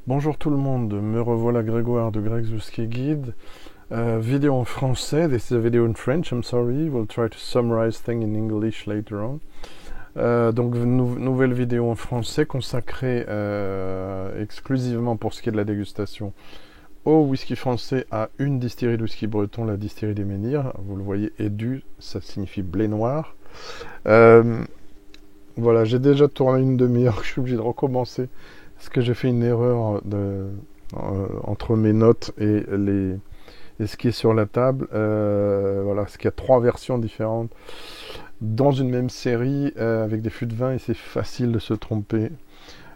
Bonjour tout le monde, me revoilà Grégoire de Greg's Whisky Guide. Vidéo en français, this is a video in French, I'm sorry, we'll try to summarize things in English later on. Donc nouvelle vidéo en français consacrée exclusivement pour ce qui est de la dégustation au whisky français à une distillerie de whisky breton, la distillerie des Menhirs. Vous le voyez, Edu, ça signifie blé noir. Voilà, j'ai déjà tourné une demi-heure, je suis obligé de recommencer parce que j'ai fait une erreur entre mes notes et ce qui est sur la table. Voilà, parce qu'il y a 3 versions différentes dans une même série avec des fûts de vin et c'est facile de se tromper.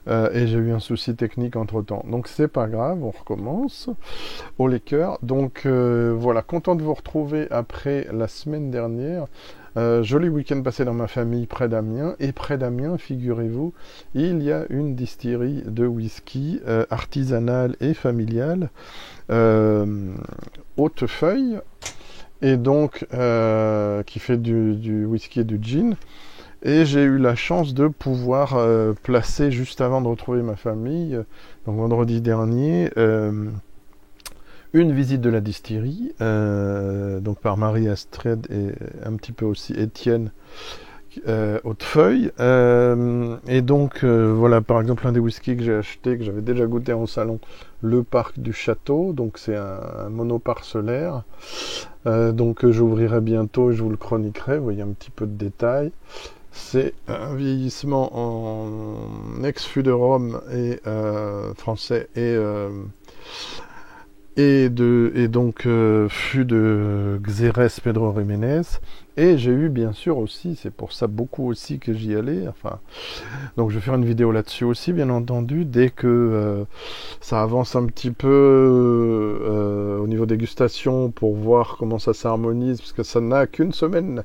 Et j'ai eu un souci technique entre temps. Donc c'est pas grave, on recommence au liqueur. Donc voilà, content de vous retrouver après la semaine dernière. Joli week-end passé dans ma famille près d'Amiens. Et près d'Amiens, figurez-vous, il y a une distillerie de whisky artisanale et familiale, Hautefeuille, et donc qui fait du whisky et du gin. Et j'ai eu la chance de pouvoir placer, juste avant de retrouver ma famille, donc vendredi dernier, une visite de la distillerie, donc par Marie-Astrid et un petit peu aussi Étienne Hautefeuille. Et donc, voilà, par exemple, un des whiskies que j'ai acheté, que j'avais déjà goûté en salon, le Parc du Château, donc c'est un monoparcellaire. Donc j'ouvrirai bientôt et je vous le chroniquerai, vous voyez un petit peu de détails. C'est un vieillissement en ex-fût de Rome et français et donc fût de Xérès Pedro Jiménez. Et j'ai eu bien sûr aussi, c'est pour ça beaucoup aussi que j'y allais, enfin, donc je vais faire une vidéo là-dessus aussi bien entendu, dès que ça avance un petit peu au niveau dégustation pour voir comment ça s'harmonise, parce que ça n'a qu'une semaine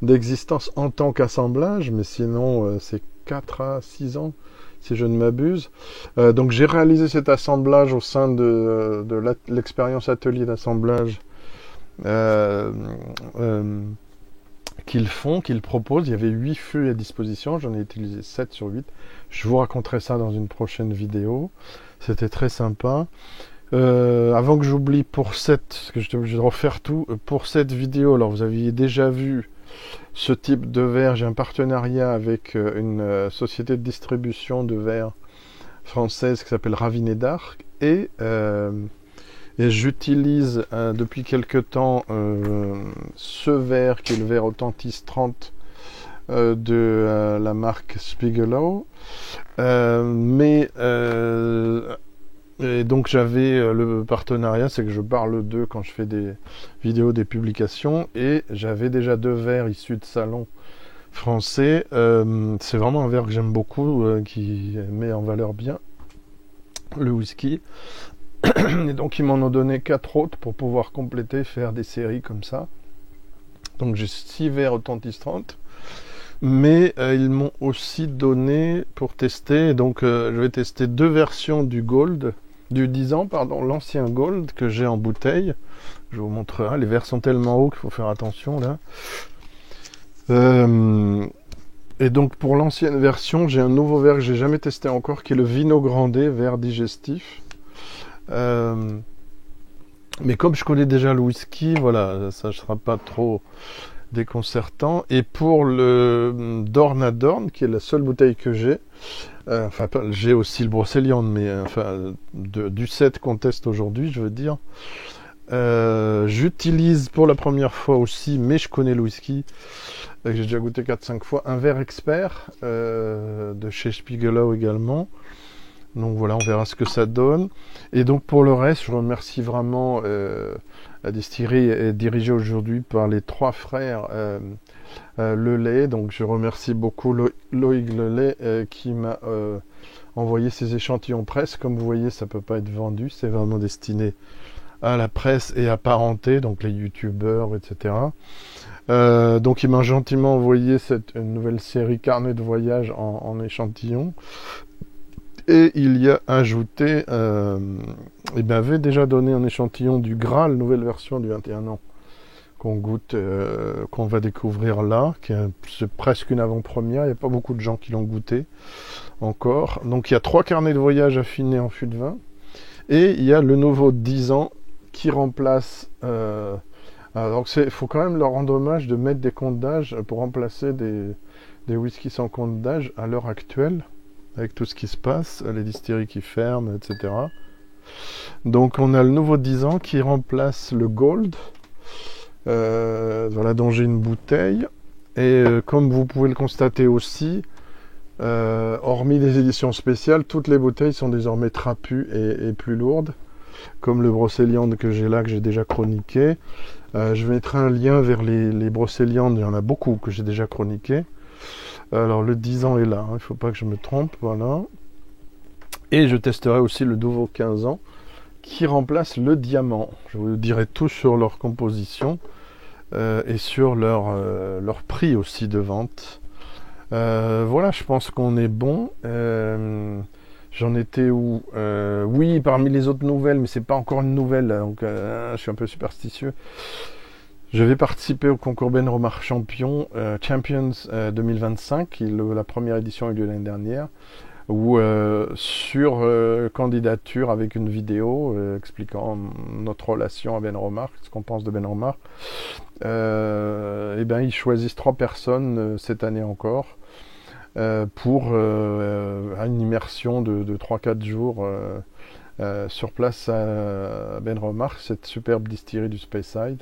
d'existence en tant qu'assemblage, mais sinon c'est 4 à 6 ans si je ne m'abuse. Donc j'ai réalisé cet assemblage au sein de l'expérience atelier d'assemblage euh, euh, qu'ils proposent. Il y avait 8 fûts à disposition, j'en ai utilisé 7 sur 8. Je vous raconterai ça dans une prochaine vidéo. C'était très sympa. Avant que j'oublie, parce que je suis obligé de refaire tout, pour cette vidéo, alors vous aviez déjà vu ce type de verre, j'ai un partenariat avec une société de distribution de verre française qui s'appelle Ravinet d'Arc et j'utilise depuis quelque temps ce verre qui est le verre Authentis 30 de la marque Spiegelau, et donc j'avais le partenariat, c'est que je parle d'eux quand je fais des vidéos, des publications, et j'avais déjà 2 verres issus de salons français. C'est vraiment un verre que j'aime beaucoup, qui met en valeur bien le whisky. Et donc ils m'en ont donné 4 autres pour pouvoir compléter, faire des séries comme ça. Donc j'ai 6 verres Authentis 30. Mais ils m'ont aussi donné pour tester, donc je vais tester 2 versions du Gold, du 10 ans, pardon, l'ancien Gold que j'ai en bouteille. Je vous montrerai, les verres sont tellement hauts qu'il faut faire attention là. Et donc pour l'ancienne version, j'ai un nouveau verre que j'ai jamais testé encore, qui est le Vino Grande, verre digestif. Mais comme je connais déjà le whisky, voilà, ça ne sera pas trop déconcertant. Et pour le Dorn à Dorn, qui est la seule bouteille que j'ai, enfin j'ai aussi le Brocéliande, mais enfin du set qu'on teste aujourd'hui, je veux dire, j'utilise pour la première fois aussi, mais je connais le whisky, j'ai déjà goûté 4-5 fois, un verre expert de chez Spiegelau également. Donc voilà, on verra ce que ça donne. Et donc pour le reste, je remercie vraiment, la distillerie est dirigée aujourd'hui par les 3 frères Lelay. Donc je remercie beaucoup Loïc Lelay qui m'a envoyé ces échantillons presse. Comme vous voyez, ça peut pas être vendu, c'est vraiment destiné à la presse et à parenté, donc les youtubeurs, etc. Donc il m'a gentiment envoyé une nouvelle série carnet de voyage en échantillons. Et il y a ajouté, il m'avait déjà donné un échantillon du Graal, nouvelle version du 21 ans, qu'on goûte, qu'on va découvrir là, c'est presque une avant-première. Il n'y a pas beaucoup de gens qui l'ont goûté encore. Donc il y a 3 carnets de voyage affinés en fût de vin. Et il y a le nouveau 10 ans qui remplace... alors il faut quand même leur rendre hommage de mettre des comptes d'âge pour remplacer des whiskies sans compte d'âge à l'heure actuelle, avec tout ce qui se passe, les distilleries qui ferment, etc. Donc on a le nouveau 10 ans qui remplace le Gold, voilà, dont j'ai une bouteille. Et comme vous pouvez le constater aussi, hormis des éditions spéciales, toutes les bouteilles sont désormais trapues et plus lourdes, comme le Brocéliande que j'ai là, que j'ai déjà chroniqué. Je mettrai un lien vers les Brocéliandes, il y en a beaucoup que j'ai déjà chroniqué. Alors le 10 ans est là, il ne faut pas que je me trompe, voilà. Et je testerai aussi le nouveau 15 ans qui remplace le diamant. Je vous dirai tout sur leur composition et sur leur prix aussi de vente. Voilà, je pense qu'on est bon. J'en étais où oui, parmi les autres nouvelles, mais c'est pas encore une nouvelle, donc je suis un peu superstitieux. Je vais participer au concours Ben Romar Champions 2025, la première édition a eu lieu l'année dernière, où sur candidature avec une vidéo expliquant notre relation à Ben Romar, ce qu'on pense de Ben Romar. Et ben ils choisissent 3 personnes cette année encore pour une immersion de 3-4 jours sur place à Ben Romar, cette superbe distillerie du Speyside.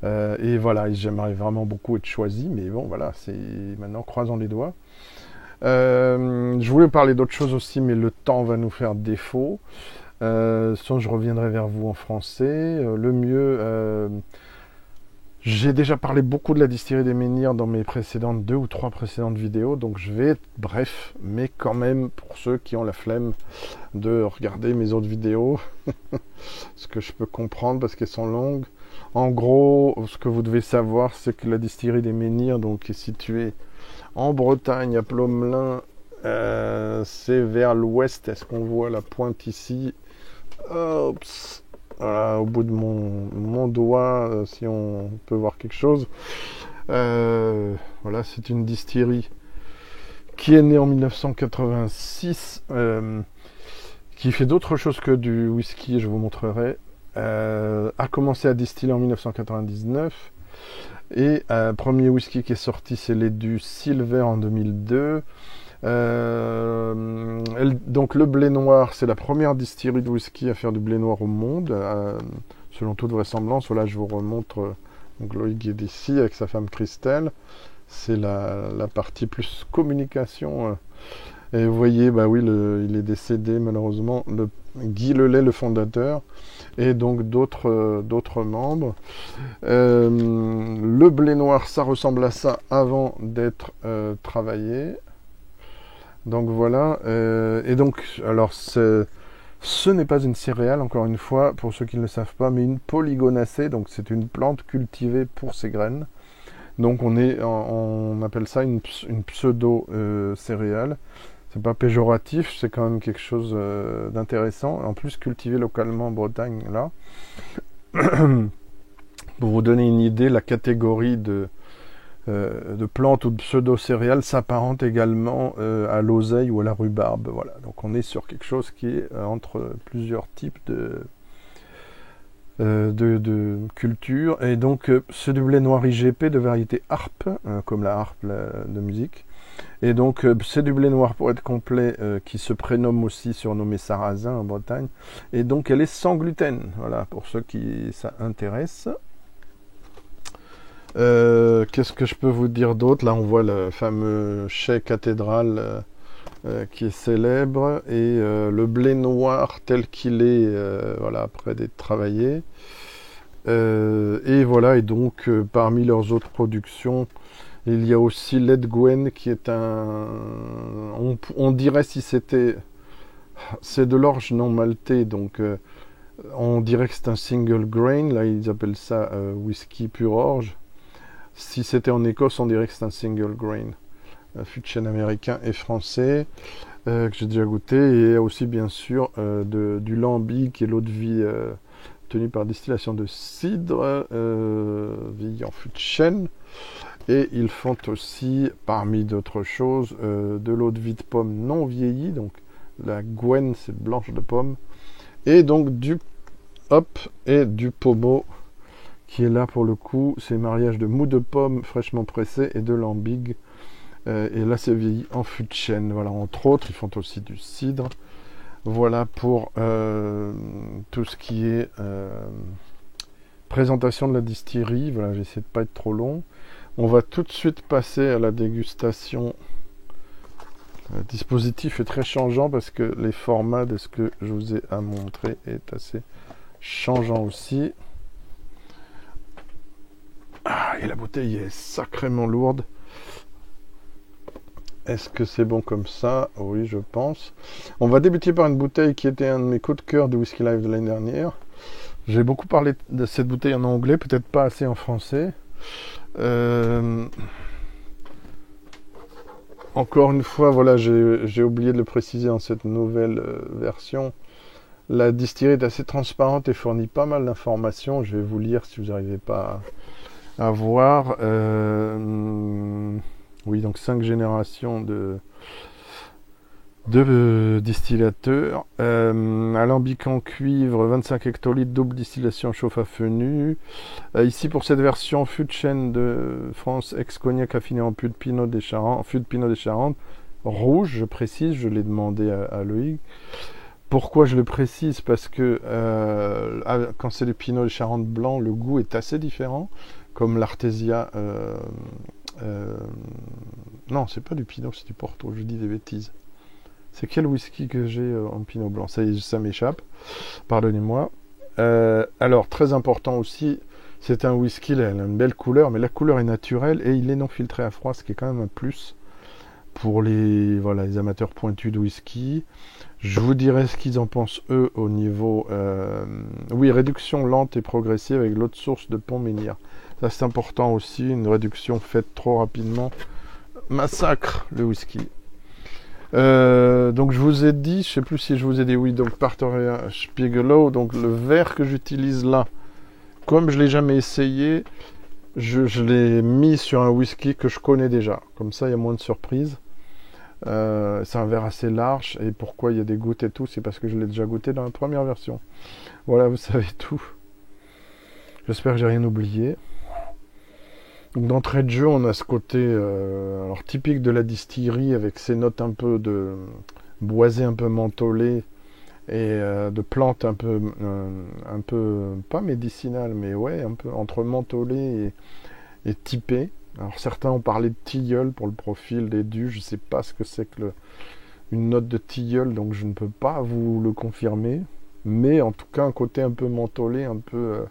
Et voilà, j'aimerais vraiment beaucoup être choisi, mais bon voilà, c'est maintenant croisons les doigts. Je voulais parler d'autre chose aussi, mais le temps va nous faire défaut. Sinon, je reviendrai vers vous en français. Le mieux, j'ai déjà parlé beaucoup de la distillerie des Menhirs dans mes précédentes 2 ou 3 précédentes vidéos, donc je vais être bref, mais quand même pour ceux qui ont la flemme de regarder mes autres vidéos, ce que je peux comprendre parce qu'elles sont longues. En gros, ce que vous devez savoir, c'est que la distillerie des Menhirs, donc, est située en Bretagne, à Plomelin, c'est vers l'ouest. Est-ce qu'on voit la pointe ici? Oups. Voilà, au bout de mon doigt, si on peut voir quelque chose. Voilà, c'est une distillerie qui est née en 1986, qui fait d'autres choses que du whisky, je vous montrerai. A commencé à distiller en 1999. Et premier whisky qui est sorti, c'est les du Silver en 2002. Donc le blé noir, c'est la première distillerie de whisky à faire du blé noir au monde, selon toute vraisemblance. Voilà, je vous remontre Loïc Guédessi avec sa femme Christelle. C'est la partie plus communication. Et vous voyez, bah oui, il est décédé malheureusement, Guy Lelay, le fondateur, et donc d'autres membres. Le blé noir, ça ressemble à ça avant d'être travaillé. Donc voilà. Et donc, alors, ce n'est pas une céréale, encore une fois, pour ceux qui ne le savent pas, mais une polygonacée. Donc c'est une plante cultivée pour ses graines. Donc on appelle ça une pseudo-céréale. C'est pas péjoratif, c'est quand même quelque chose d'intéressant. En plus, cultivé localement en Bretagne, là. Pour vous donner une idée, la catégorie de plantes ou de pseudo-céréales s'apparente également à l'oseille ou à la rhubarbe. Voilà. Donc on est sur quelque chose qui est entre plusieurs types de cultures. Et donc c'est du blé noir IGP de variété harpe, comme la harpe de musique. Et donc c'est du blé noir pour être complet, qui se prénomme aussi surnommé sarrasin en Bretagne. Et donc elle est sans gluten, voilà, pour ceux qui ça intéresse. Qu'est-ce que je peux vous dire d'autre? Là on voit le fameux chai cathédrale qui est célèbre, et le blé noir tel qu'il est, voilà, après d'être travaillé. Et voilà, et donc parmi leurs autres productions, il y a aussi l'Edgwen qui est on dirait si c'est de l'orge non maltais, donc on dirait que c'est un single grain, là ils appellent ça whisky pur orge. Si c'était en Écosse, on dirait que c'est un single grain. Fût de chêne américain et français, que j'ai déjà goûté, et aussi bien sûr du lambic et l'eau de vie obtenu par distillation de cidre, vieilli en fût de chêne. Et ils font aussi, parmi d'autres choses, de l'eau de vie de pomme non vieillie, donc la Gwen, c'est blanche de pomme, et donc du hop et du pommeau, qui est là pour le coup, c'est mariage de mou de pomme fraîchement pressé et de lambigue. Et là, c'est vieilli en fût de chêne. Voilà, entre autres, ils font aussi du cidre. Voilà pour tout ce qui est présentation de la distillerie. Voilà, j'essaie de pas être trop long. On va tout de suite passer à la dégustation. Le dispositif est très changeant parce que les formats de ce que je vous ai à montrer est assez changeant aussi. Ah, et la bouteille est sacrément lourde. Est-ce que c'est bon comme ça? Oui, je pense. On va débuter par une bouteille qui était un de mes coups de cœur du Whisky Live de l'année dernière. J'ai beaucoup parlé de cette bouteille en anglais, peut-être pas assez en français. Encore une fois, voilà, j'ai oublié de le préciser dans cette nouvelle version. La distillerie est assez transparente et fournit pas mal d'informations. Je vais vous lire si vous n'arrivez pas à voir. Oui, donc 5 générations de distillateurs. Alambic en cuivre, 25 hectolitres, double distillation chauffe à feu nu. Ici, pour cette version, fût de chêne de France, ex-cognac affiné en fût de Pinot des Charentes, rouge, je précise, je l'ai demandé à Loïc. Pourquoi je le précise? Parce que quand c'est du Pinot des Charentes blanc, le goût est assez différent, comme l'Artesia. Non, c'est pas du Pinot, c'est du Porto, je dis des bêtises. C'est quel whisky que j'ai en Pinot blanc? Ça m'échappe, pardonnez-moi. Alors, très important aussi, c'est un whisky, il a une belle couleur, mais la couleur est naturelle et il est non filtré à froid, ce qui est quand même un plus pour les amateurs pointus de whisky. Je vous dirai ce qu'ils en pensent eux au niveau... oui, réduction lente et progressive avec l'eau de source de Pont-Ménière. Ça c'est important aussi, une réduction faite trop rapidement massacre le whisky. Donc je vous ai dit, je sais plus si je vous ai dit, oui, donc Parteria Spiegelau, donc le verre que j'utilise là, comme je l'ai jamais essayé, je l'ai mis sur un whisky que je connais déjà, comme ça il y a moins de surprises. C'est un verre assez large, et pourquoi il y a des gouttes et tout, c'est parce que je l'ai déjà goûté dans la première version. Voilà, vous savez tout. J'espère que j'ai rien oublié. Donc d'entrée de jeu, on a ce côté alors typique de la distillerie avec ses notes un peu de boisé un peu mentholé et de plantes un peu pas médicinales, mais ouais, un peu entre mentholé et typé. Alors certains ont parlé de tilleul pour le profil des dus, je sais pas ce que c'est que une note de tilleul, donc je ne peux pas vous le confirmer, mais en tout cas un côté un peu mentholé, un peu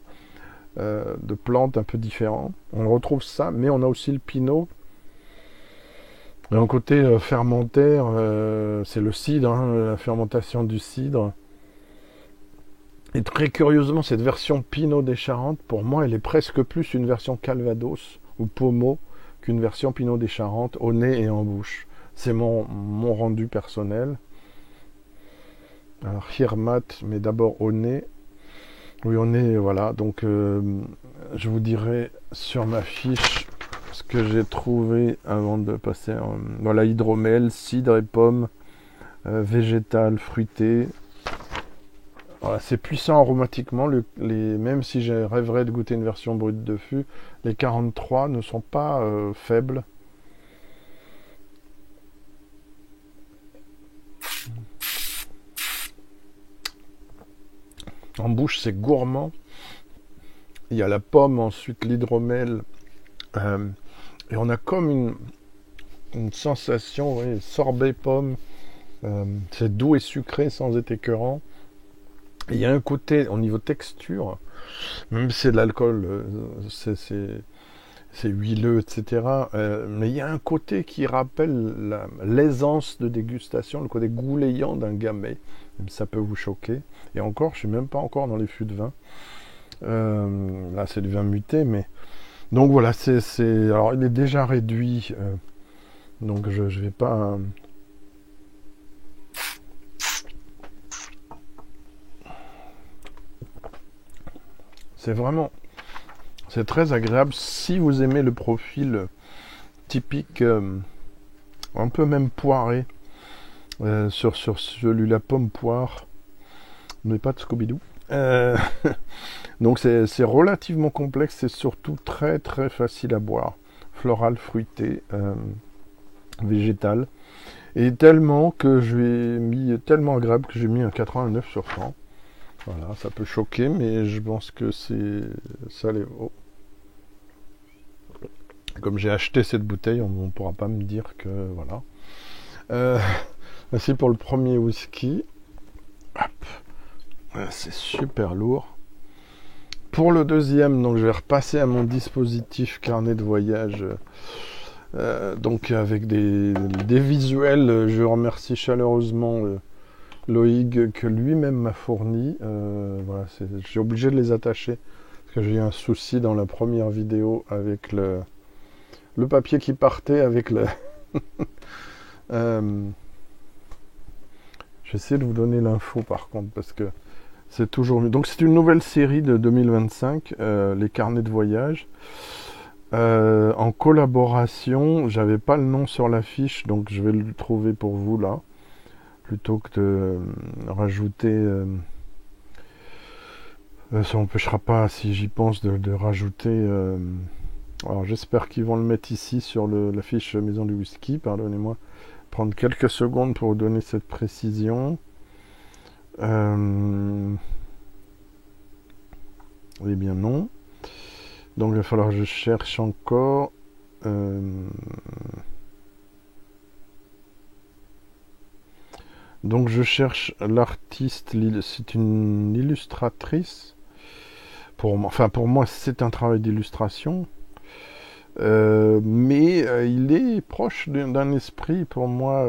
de plantes un peu différents. On retrouve ça, mais on a aussi le pinot. Et un côté fermentaire, c'est le cidre, hein, la fermentation du cidre. Et très curieusement, cette version Pinot des Charentes, pour moi, elle est presque plus une version Calvados ou Pommeau qu'une version Pinot des Charentes au nez et en bouche. C'est mon rendu personnel. Alors, Hirmat, mais d'abord au nez. Oui, au nez, voilà. Donc, je vous dirai sur ma fiche ce que j'ai trouvé avant de passer en... Voilà, hydromel, cidre et pomme, végétal, fruité. Voilà, c'est puissant aromatiquement, même si je rêverais de goûter une version brute de fût, les 43 ne sont pas faibles. En bouche, c'est gourmand. Il y a la pomme, ensuite l'hydromel. Et on a comme une sensation, ouais, sorbet pomme. C'est doux et sucré sans être écœurant. Il y a un côté, au niveau texture, même si c'est de l'alcool, c'est huileux, etc. Mais il y a un côté qui rappelle l'aisance de dégustation, le côté goulayant d'un gamay. Même ça peut vous choquer. Et encore, je ne suis même pas encore dans les fûts de vin. Là, c'est du vin muté, mais... Donc voilà, alors, il est déjà réduit. Donc je vais pas... C'est très agréable si vous aimez le profil typique, un peu même poiré, sur celui-là pomme poire, mais pas de Scooby-Doo. Donc c'est relativement complexe, c'est surtout très très facile à boire, floral, fruité, végétal, et tellement agréable que j'ai mis un 89 sur 100. Voilà, ça peut choquer, mais je pense que ça les vaut. Comme j'ai acheté cette bouteille, on ne pourra pas me dire que voilà. Merci pour le premier whisky. C'est super lourd. Pour le deuxième, donc je vais repasser à mon dispositif carnet de voyage. Donc avec des visuels, je remercie chaleureusement Loïg que lui-même m'a fourni. Voilà, j'ai obligé de les attacher parce que j'ai eu un souci dans la première vidéo avec le papier qui partait avec le... J'essaie de vous donner l'info par contre parce que c'est toujours mieux. Donc c'est une nouvelle série de 2025, les carnets de voyage. En collaboration, j'avais pas le nom sur l'affiche, donc je vais le trouver pour vous là, plutôt que de rajouter. Ça n'empêchera pas, si j'y pense, de rajouter. Alors j'espère qu'ils vont le mettre ici sur l'affiche Maison du Whisky. Pardonnez-moi, prendre quelques secondes pour vous donner cette précision. Eh bien non. Donc il va falloir que je cherche encore. Donc je cherche l'artiste. C'est une illustratrice. Pour moi, c'est un travail d'illustration. Mais il est proche d'un esprit, pour moi,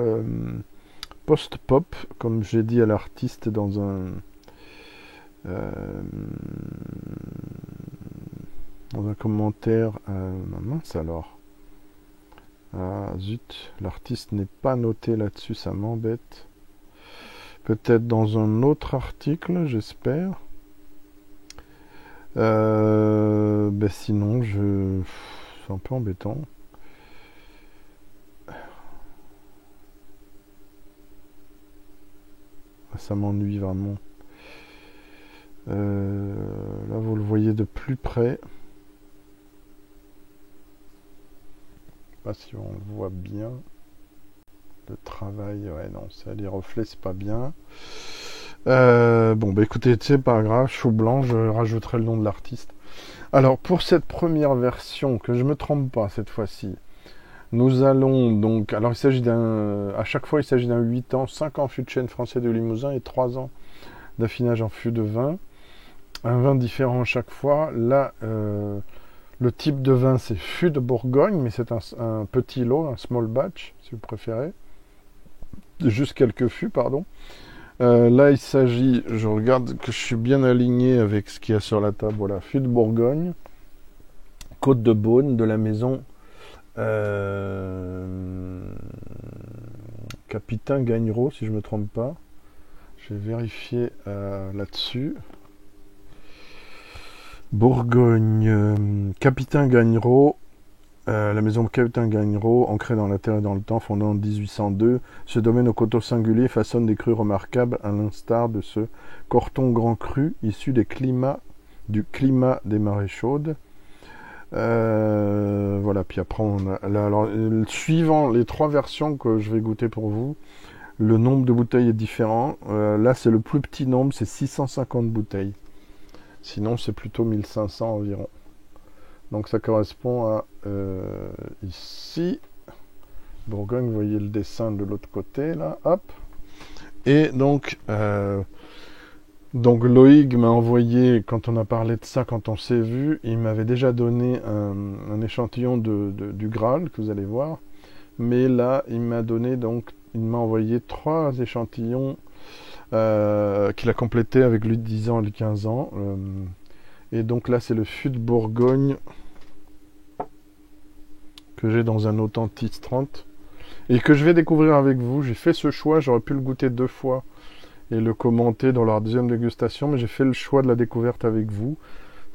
post-pop, comme j'ai dit à l'artiste dans un commentaire. Mince alors. Ah zut, l'artiste n'est pas noté là-dessus, ça m'embête. Peut-être dans un autre article, j'espère. Sinon, c'est un peu embêtant. Ça m'ennuie vraiment. Là, vous le voyez de plus près. Je sais pas si on le voit bien. Le travail, ouais, non, les reflets, c'est pas bien. Écoutez, c'est pas grave, chou blanc, je rajouterai le nom de l'artiste. Alors, pour cette première version, que je me trompe pas cette fois-ci, nous allons donc... Alors, il s'agit à chaque fois, il s'agit d'un 8 ans, 5 ans fût de chêne français de Limousin et 3 ans d'affinage en fût de vin. Un vin différent à chaque fois. Là, le type de vin, c'est fût de Bourgogne, mais c'est un petit lot, un small batch, si vous préférez. Juste quelques fûts, pardon. Là, il s'agit, je regarde que je suis bien aligné avec ce qu'il y a sur la table. Voilà, fût de Bourgogne, Côte de Beaune, de la maison Capitaine Gagnereau, si je ne me trompe pas. Je vais vérifier là-dessus. Bourgogne, Capitaine Gagnereau. La maison Capitaine Gagnereau, ancrée dans la terre et dans le temps, fondée en 1802, ce domaine au coteau singulier façonne des crus remarquables, à l'instar de ce Corton Grand Cru, issu du climat des marées chaudes. Voilà, puis après, suivant les 3 versions que je vais goûter pour vous, le nombre de bouteilles est différent. Là, c'est le plus petit nombre, c'est 650 bouteilles. Sinon, c'est plutôt 1500 environ. Donc ça correspond à ici, Bourgogne, vous voyez le dessin de l'autre côté, là, hop. Et donc Loïg m'a envoyé, quand on a parlé de ça, quand on s'est vu, il m'avait déjà donné un échantillon du Graal, que vous allez voir. Mais là, il m'a envoyé 3 échantillons qu'il a complétés avec lui de 10 ans et 15 ans. Et donc là, c'est le fût de Bourgogne que j'ai dans un Authentis 30 et que je vais découvrir avec vous. J'ai fait ce choix, j'aurais pu le goûter 2 fois et le commenter dans la deuxième dégustation, mais j'ai fait le choix de la découverte avec vous.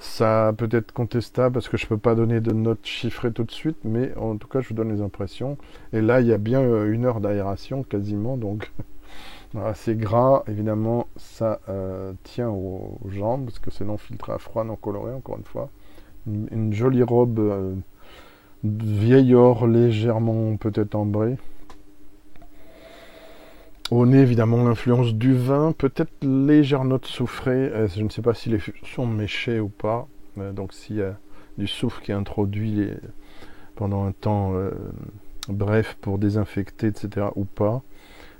Ça peut être contestable parce que je peux pas donner de notes chiffrées tout de suite, mais en tout cas, je vous donne les impressions. Et là, il y a bien 1 heure d'aération quasiment, donc voilà, c'est gras. Évidemment, ça tient aux jambes parce que c'est non filtré à froid, non coloré, encore une fois. Une jolie robe vieil or, légèrement peut-être ambrée. Au nez, évidemment, l'influence du vin, peut-être légère note soufrée. Je ne sais pas si les fûts sont méchés ou pas. Donc s'il y a du soufre qui est introduit pendant un temps bref pour désinfecter, etc. ou pas.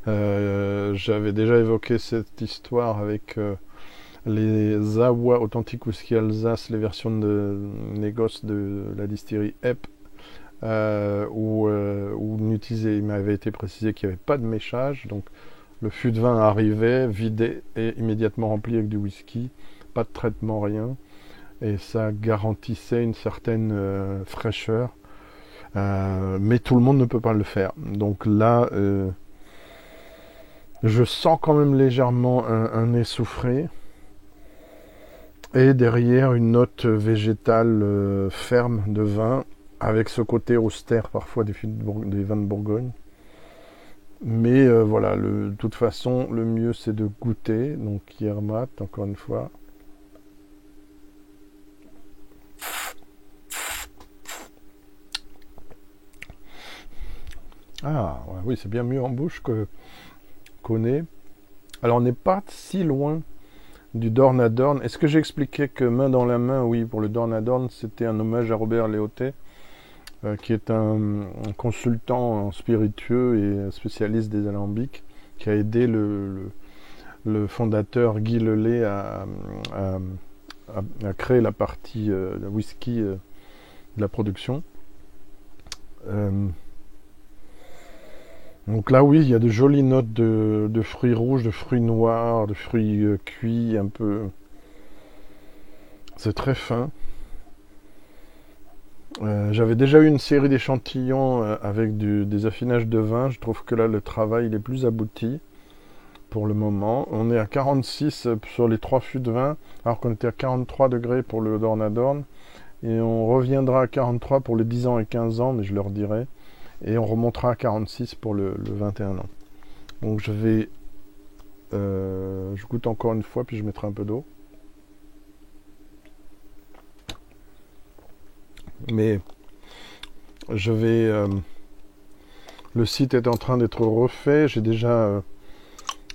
J'avais déjà évoqué cette histoire avec les Awa Authentique Whisky Alsace, les versions de négoce de la distillerie EP, où il m'avait été précisé qu'il n'y avait pas de méchage, donc le fût de vin arrivait, vidé et immédiatement rempli avec du whisky, pas de traitement, rien, et ça garantissait une certaine fraîcheur, mais tout le monde ne peut pas le faire. Donc là, je sens quand même légèrement un nez soufré, et derrière une note végétale ferme de vin, avec ce côté austère parfois des vins de Bourgogne. Mais voilà, de toute façon, le mieux c'est de goûter. Donc Yermat, encore une fois. Ah, ouais, oui, c'est bien mieux en bouche qu'au nez. Alors on n'est pas si loin du Dorn à Dorn. Est-ce que j'ai expliqué que Main dans la main, oui, pour le Dorn à Dorn, c'était un hommage à Robert Léoté, qui est un consultant spiritueux et spécialiste des alambics, qui a aidé le fondateur Guy Lelay à créer la partie whisky de la production. Donc là, oui, il y a de jolies notes de fruits rouges, de fruits noirs, de fruits cuits, un peu... C'est très fin. J'avais déjà eu une série d'échantillons avec des affinages de vin. Je trouve que là, le travail il est plus abouti pour le moment. On est à 46 sur les 3 fûts de vin, alors qu'on était à 43 degrés pour le Dorn à Dorn. Et on reviendra à 43 pour les 10 ans et 15 ans, mais je leur dirai. Et on remontera à 46 pour le 21 ans. Donc je vais... je goûte encore une fois, puis je mettrai un peu d'eau. Mais je vais... le site est en train d'être refait. J'ai déjà...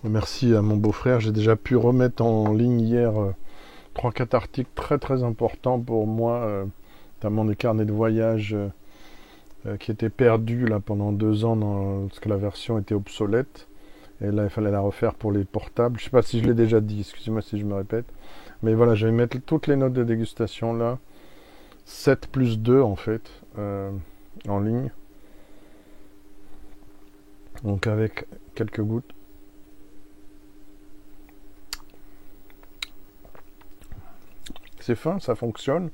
merci à mon beau-frère. J'ai déjà pu remettre en ligne hier 3-4 articles très très importants pour moi, notamment des carnets de voyage qui étaient perdus là, pendant 2 ans parce que la version était obsolète. Et là, il fallait la refaire pour les portables. Je ne sais pas si je l'ai déjà dit, excusez-moi si je me répète. Mais voilà, je vais mettre toutes les notes de dégustation là. 7 plus 2 en fait, en ligne. Donc avec quelques gouttes. C'est fin, ça fonctionne.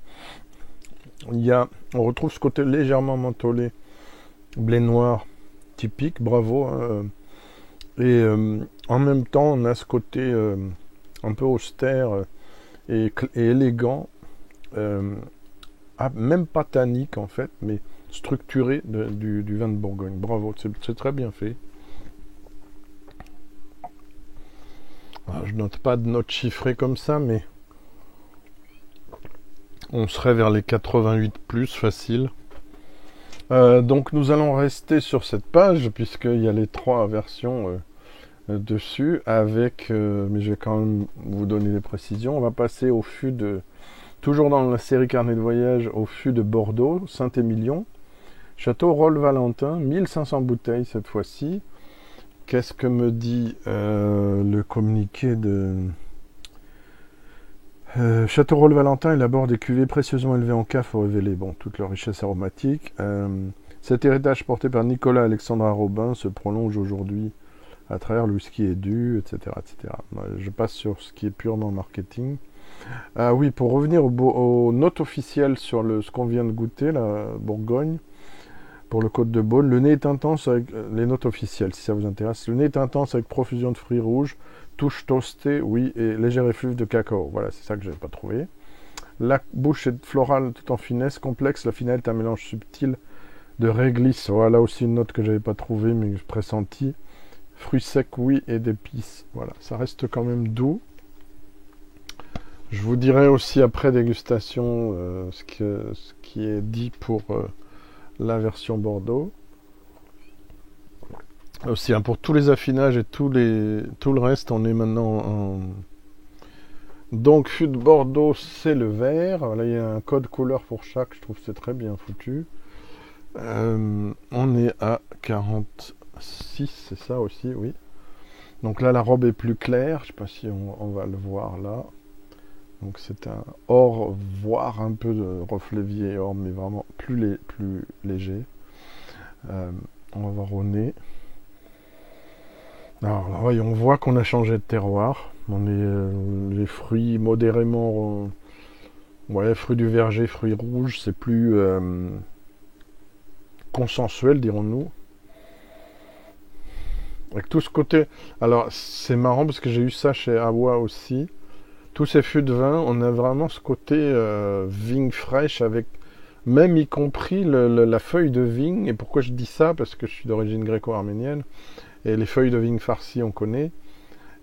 On retrouve ce côté légèrement mentholé, blé noir typique, bravo. Et en même temps, on a ce côté un peu austère et élégant, même pas tannique en fait, mais structuré du vin de Bourgogne. Bravo, c'est très bien fait. Alors, je note pas de notes chiffrées comme ça, mais on serait vers les 88 plus facile. Donc nous allons rester sur cette page puisqu'il y a les 3 versions dessus avec, mais je vais quand même vous donner les précisions. On va passer au fût toujours dans la série carnet de voyage, au fût de Bordeaux, Saint-Émilion, Château Rolles-Valentin, 1500 bouteilles cette fois-ci. Qu'est-ce que me dit le communiqué de... Château Rolles-Valentin élabore des cuvées précieusement élevées en cave pour révéler toute leur richesse aromatique. Cet héritage porté par Nicolas Alexandra Robin se prolonge aujourd'hui à travers le whisky et du, etc., etc. Je passe sur ce qui est purement marketing. Ah oui, pour revenir aux notes officielles sur ce qu'on vient de goûter, la Bourgogne, pour le Côte de Beaune, le nez est intense avec les notes officielles, si ça vous intéresse. Le nez est intense avec profusion de fruits rouges, touche toastée, oui, et léger effluve de cacao. Voilà, c'est ça que je n'avais pas trouvé. La bouche est florale tout en finesse, complexe. La finale est un mélange subtil de réglisse. Voilà aussi une note que j'avais pas trouvée, mais que je pressentis. Fruits secs, oui, et d'épices. Voilà, ça reste quand même doux. Je vous dirai aussi après dégustation ce qui est dit pour la version Bordeaux. Aussi, pour tous les affinages et tout le reste, on est maintenant en... Donc, fût de Bordeaux, c'est le vert. Là, il y a un code couleur pour chaque. Je trouve que c'est très bien foutu. On est à 46, c'est ça aussi, oui. Donc là, la robe est plus claire. Je ne sais pas si on va le voir là. Donc c'est un or, voire un peu de reflet vieil or, mais vraiment plus léger. On va voir au nez. Alors là, oui, on voit qu'on a changé de terroir. On est les fruits modérément, ouais, fruits du verger, fruits rouges, c'est plus consensuel, dirons-nous. Avec tout ce côté. Alors c'est marrant parce que j'ai eu ça chez Awa aussi. Tous ces fûts de vin, on a vraiment ce côté vigne fraîche avec même y compris la feuille de vigne. Et pourquoi je dis ça? Parce que je suis d'origine gréco-arménienne. Et les feuilles de vigne farcies, on connaît.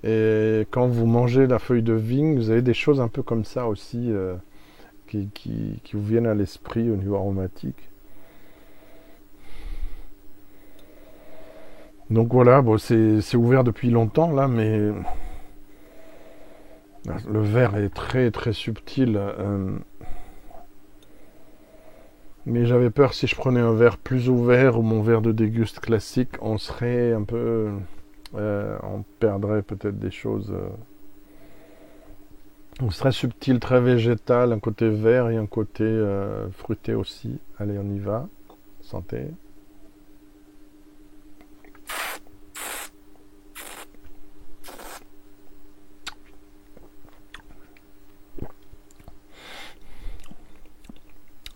Et quand vous mangez la feuille de vigne, vous avez des choses un peu comme ça aussi qui vous viennent à l'esprit au niveau aromatique. Donc voilà, bon, c'est ouvert depuis longtemps là, mais le verre est très très subtil. Mais j'avais peur si je prenais un verre plus ouvert ou mon verre de déguste classique, on serait un peu... on perdrait peut-être des choses... on serait subtil, très végétal, un côté vert et un côté fruité aussi. Allez, on y va. Santé.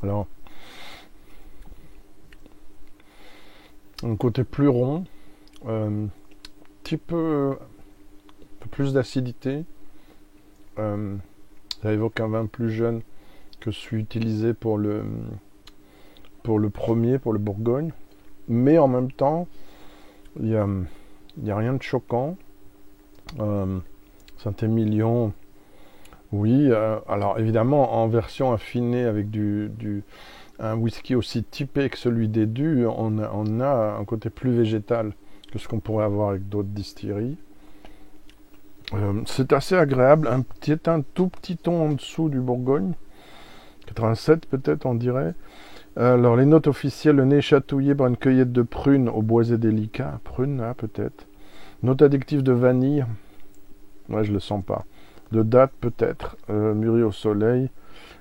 Alors, un côté plus rond, petit peu plus d'acidité. Ça évoque un vin plus jeune que celui utilisé pour le premier, pour le Bourgogne. Mais en même temps, il y a rien de choquant. Saint-Émilion, oui. Alors évidemment, en version affinée avec un whisky aussi typé que celui des Dus, on a un côté plus végétal que ce qu'on pourrait avoir avec d'autres distilleries. C'est assez agréable, un tout petit ton en dessous du Bourgogne, 87 peut-être on dirait. Alors les notes officielles, le nez chatouillé par une cueillette de prunes au boisé délicat, prune là peut-être. Note addictive de vanille, ouais je le sens pas. De date peut-être, mûri au soleil.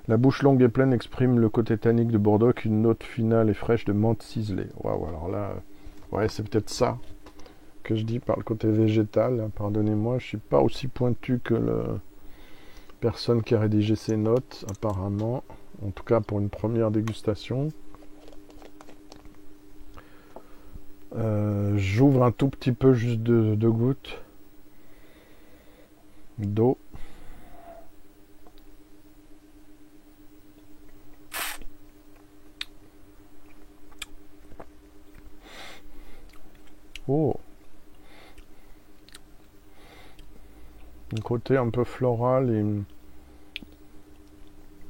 La bouche longue et pleine exprime le côté tannique de Bordeaux avec une note finale et fraîche de menthe ciselée. Waouh, alors là, ouais, c'est peut-être ça que je dis par le côté végétal. Pardonnez-moi, je suis pas aussi pointu que la personne qui a rédigé ces notes, apparemment. En tout cas, pour une première dégustation. J'ouvre un tout petit peu, juste deux gouttes d'eau. Oh, un côté un peu floral et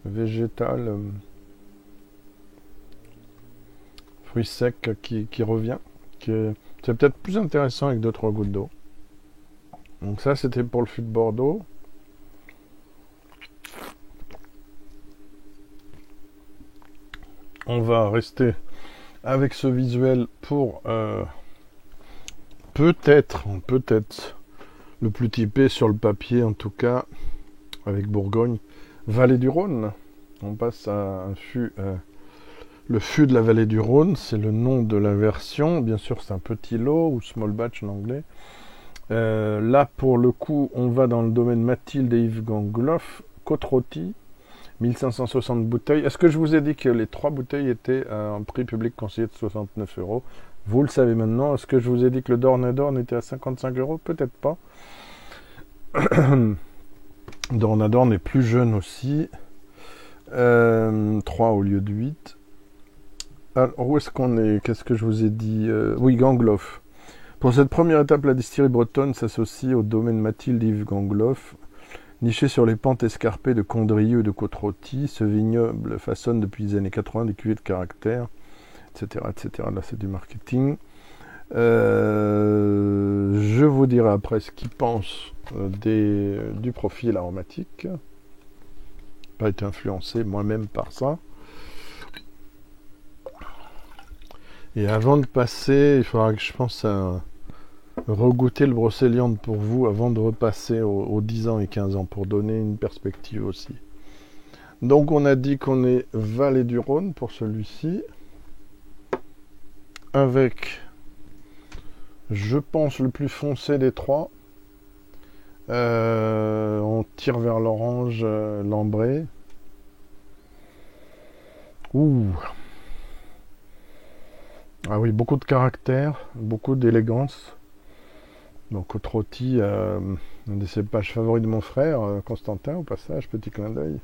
végétal, fruit sec qui revient. C'est peut-être plus intéressant avec 2-3 gouttes d'eau. Donc ça, c'était pour le fût de Bordeaux. On va rester avec ce visuel pour peut-être le plus typé sur le papier en tout cas avec Bourgogne, Vallée du Rhône. On passe à un fût, le fût de la Vallée du Rhône, c'est le nom de la version. Bien sûr, c'est un petit lot ou small batch en anglais. Là, pour le coup, on va dans le domaine Mathilde et Yves Gangloff, Côte-Rôtie, 1560 bouteilles. Est-ce que je vous ai dit que les 3 bouteilles étaient à un prix public conseillé de 69 €? Vous le savez maintenant. Est-ce que je vous ai dit que le Dornadorn était à 55 €? Peut-être pas. Dornadorn est plus jeune aussi. 3 au lieu de 8. Alors, où est-ce qu'on est? Qu'est-ce que je vous ai dit? Oui, Gangloff. Pour cette première étape, la distillerie bretonne s'associe au domaine Mathilde Yves Gangloff. Niché sur les pentes escarpées de Condrieu et de Côte-Rôtie, ce vignoble façonne depuis les années 80 des cuvées de caractère, etc., etc. Là, c'est du marketing. Je vous dirai après ce qu'ils pensent du profil aromatique. Pas été influencé moi-même par ça. Et avant de passer, il faudra que je pense à regoûter le Brocéliande pour vous avant de repasser aux 10 ans et 15 ans pour donner une perspective aussi. Donc on a dit qu'on est Vallée du Rhône pour celui-ci. Avec, je pense, le plus foncé des trois. On tire vers l'orange, l'ambré. Ouh. Ah oui, beaucoup de caractère, beaucoup d'élégance. Donc Côte-Rôtie, un des cépages favoris de mon frère, Constantin, au passage, petit clin d'œil.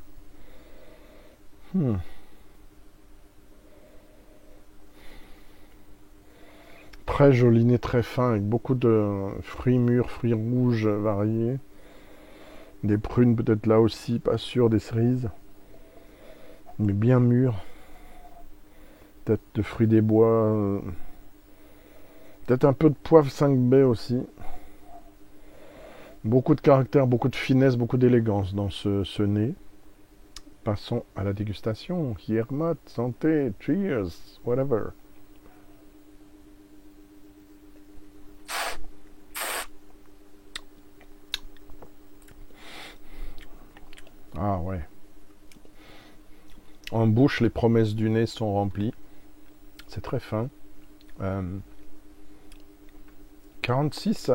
Très joli nez, très fin, avec beaucoup de fruits mûrs, fruits rouges variés. Des prunes peut-être là aussi, pas sûr, des cerises. Mais bien mûrs. Peut-être de fruits des bois. Peut-être un peu de poivre 5B aussi. Beaucoup de caractère, beaucoup de finesse, beaucoup d'élégance dans ce nez. Passons à la dégustation. Yermat, santé, cheers, whatever. Ah ouais. En bouche, les promesses du nez sont remplies. C'est très fin. 46,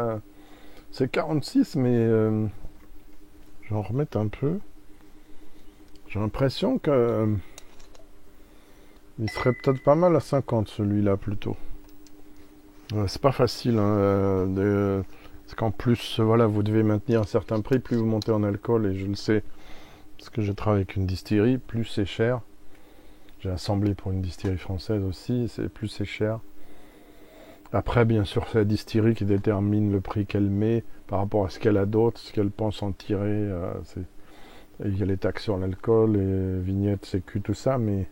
c'est 46, mais j'en remets un peu. J'ai l'impression que il serait peut-être pas mal à 50 celui-là plutôt. C'est pas facile, hein, parce qu'en plus, voilà, vous devez maintenir un certain prix, plus vous montez en alcool, et je le sais, parce que je travaille avec une distillerie, plus c'est cher. J'ai assemblé pour une distillerie française aussi, plus c'est cher. Après, bien sûr, c'est la distillerie qui détermine le prix qu'elle met par rapport à ce qu'elle a d'autre, ce qu'elle pense en tirer. Il y a les taxes sur l'alcool, les vignettes, sécu, tout ça, mais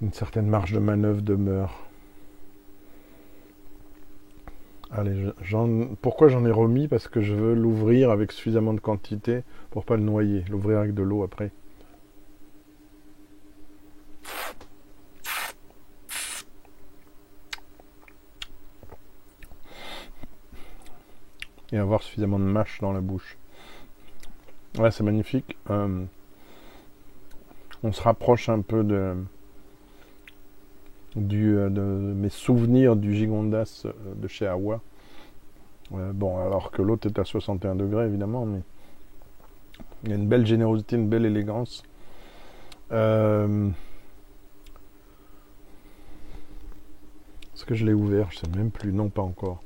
une certaine marge de manœuvre demeure. Allez, pourquoi j'en ai remis? Parce que je veux l'ouvrir avec suffisamment de quantité pour pas le noyer. L'ouvrir avec de l'eau après. Et avoir suffisamment de mâche dans la bouche. Ouais, c'est magnifique. On se rapproche un peu de mes souvenirs du Gigondas de chez Awa. Bon, alors que l'autre est à 61 degrés, évidemment, mais il y a une belle générosité, une belle élégance. Est-ce que je l'ai ouvert? Je sais même plus. Non, pas encore.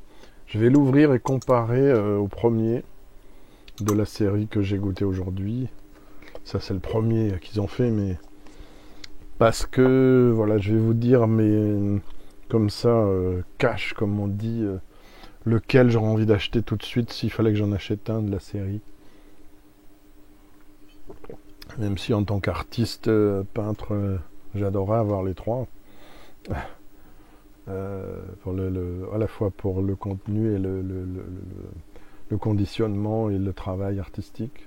Je vais l'ouvrir et comparer au premier de la série que j'ai goûté aujourd'hui. Ça, c'est le premier qu'ils ont fait, mais parce que, voilà, je vais vous dire, mais comme ça, cash, comme on dit, lequel j'aurais envie d'acheter tout de suite s'il fallait que j'en achète un de la série. Même si en tant qu'artiste, peintre, j'adorerais avoir les trois. À la fois pour le contenu et le conditionnement et le travail artistique.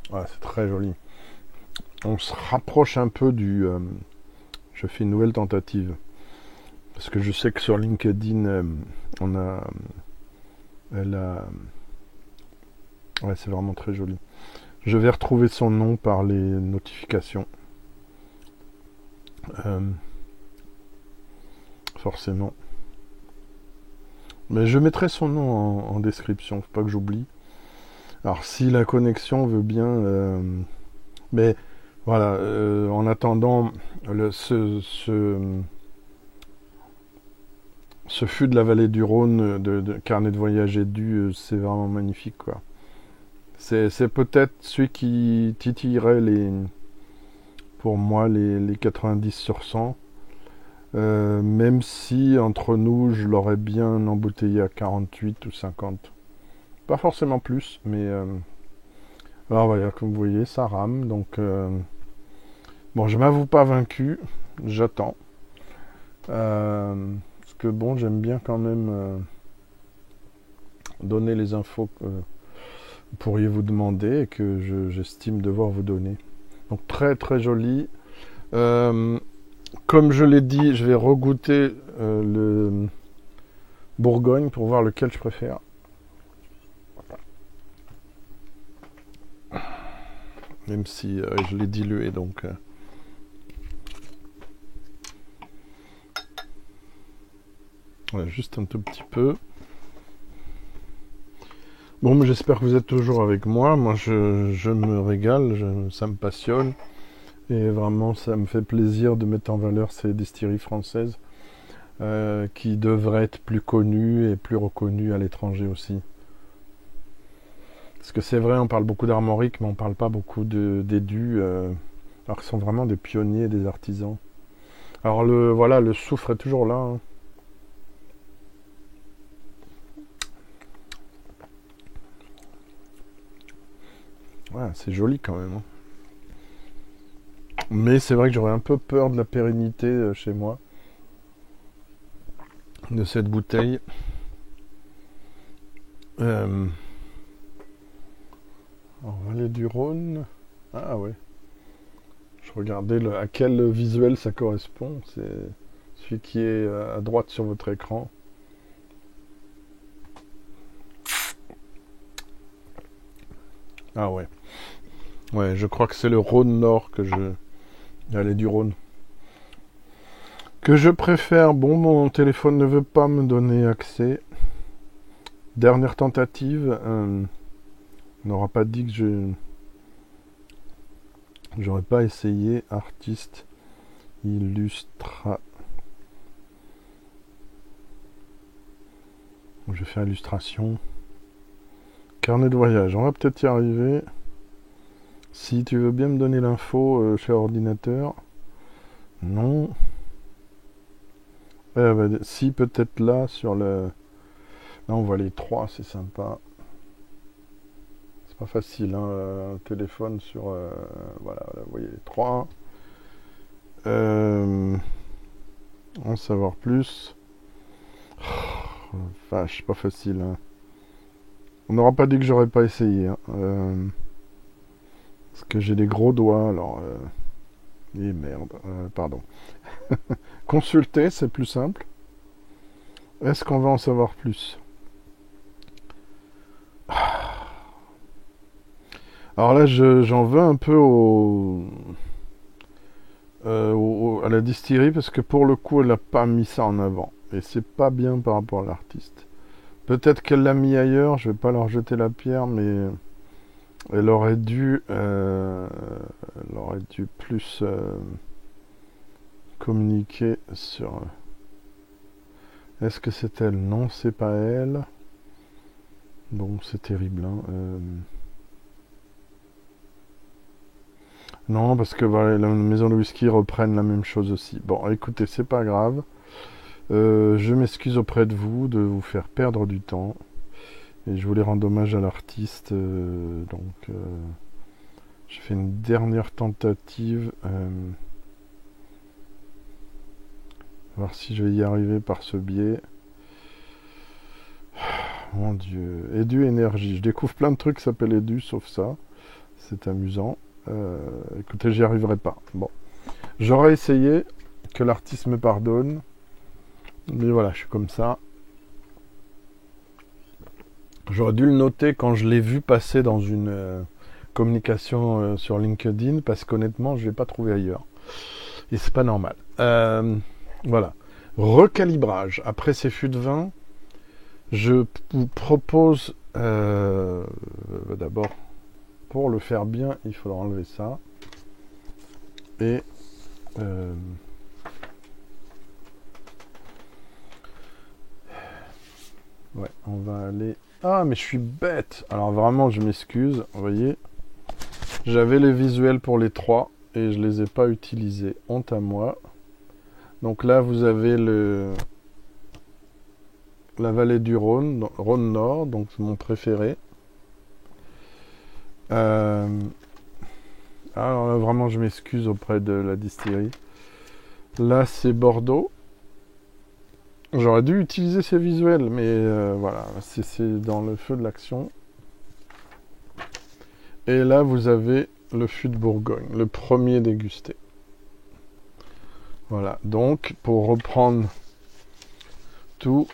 Ouais, c'est très joli. On se rapproche un peu je fais une nouvelle tentative. Parce que je sais que sur LinkedIn, ouais, c'est vraiment très joli. Je vais retrouver son nom par les notifications. Forcément. Mais je mettrai son nom en description, faut pas que j'oublie. Alors si la connexion veut bien... mais voilà, en attendant, Ce fût de la vallée du Rhône de Carnet de voyage Edu, c'est vraiment magnifique, quoi. C'est peut-être celui qui titillerait pour moi les 90 sur 100. Même si entre nous, je l'aurais bien embouteillé à 48 ou 50. Pas forcément plus, mais alors voilà, comme vous voyez, ça rame. Donc bon, je m'avoue pas vaincu, j'attends. Parce que bon, j'aime bien quand même donner les infos que vous pourriez vous demander et que j'estime devoir vous donner. Donc très très joli. Comme je l'ai dit, je vais regoûter le Bourgogne pour voir lequel je préfère. Même si je l'ai dilué, donc... voilà, juste un tout petit peu. Bon, mais j'espère que vous êtes toujours avec moi. Moi, je me régale, ça me passionne. Et vraiment, ça me fait plaisir de mettre en valeur ces distilleries françaises qui devraient être plus connues et plus reconnues à l'étranger aussi. Parce que c'est vrai, on parle beaucoup d'armorique, mais on parle pas beaucoup d'édu, alors qu'ils sont vraiment des pionniers, des artisans. Alors voilà, le soufre est toujours là, hein. Ouais, c'est joli quand même, hein. Mais c'est vrai que j'aurais un peu peur de la pérennité chez moi de cette bouteille. En vallée du Rhône. Ah ouais. Je regardais à quel visuel ça correspond. C'est celui qui est à droite sur votre écran. Ah ouais. Ouais, je crois que c'est le Rhône Nord Vallée du Rhône. Que je préfère. Bon, mon téléphone ne veut pas me donner accès. Dernière tentative. On n'aura pas dit que j'aurais pas essayé artiste illustra. Je vais faire illustration. Carnet de voyage. On va peut-être y arriver. Si tu veux bien me donner l'info, cher ordinateur. Non. Si, peut-être là, sur le... Là, on voit les trois, c'est sympa. C'est pas facile, hein, un téléphone sur... voilà, vous voyez les trois. En savoir plus. Oh, vache, pas facile, hein. On n'aura pas dit que j'aurais pas essayé, hein. Parce que j'ai des gros doigts, alors... Et merde, pardon. Consulter, c'est plus simple. Est-ce qu'on va en savoir plus? Alors là, j'en veux un peu à la distillerie parce que pour le coup, elle n'a pas mis ça en avant. Et c'est pas bien par rapport à l'artiste. Peut-être qu'elle l'a mis ailleurs, je vais pas leur jeter la pierre, mais elle aurait dû plus communiquer sur... Est-ce que c'est elle? Non, c'est pas elle. Bon, c'est terrible, hein. Non, parce que voilà, la maison de whisky reprennent la même chose aussi. Bon, écoutez, c'est pas grave. Je m'excuse auprès de vous faire perdre du temps. Et je voulais rendre hommage à l'artiste. Donc, j'ai fait une dernière tentative. Voir si je vais y arriver par ce biais. Mon Dieu. Edu énergie. Je découvre plein de trucs qui s'appellent Edu, sauf ça. C'est amusant. Écoutez, j'y arriverai pas. Bon. J'aurais essayé, que l'artiste me pardonne. Mais voilà, je suis comme ça. J'aurais dû le noter quand je l'ai vu passer dans une communication sur LinkedIn, parce qu'honnêtement, je ne l'ai pas trouvé ailleurs. Et c'est pas normal. Voilà. Recalibrage. Après ces fûts de vin, je vous propose d'abord, pour le faire bien, il faudra enlever ça. Et Ouais, on va aller... Ah, mais je suis bête. Alors vraiment, je m'excuse. Vous voyez, j'avais les visuels pour les trois et je les ai pas utilisés. Honte à moi. Donc là, vous avez la vallée du Rhône, Rhône Nord, donc mon préféré. Alors là, vraiment, je m'excuse auprès de la distillerie. Là, c'est Bordeaux. J'aurais dû utiliser ces visuels, mais voilà, c'est dans le feu de l'action. Et là, vous avez le fût de Bourgogne, le premier dégusté. Voilà, donc, pour reprendre tout...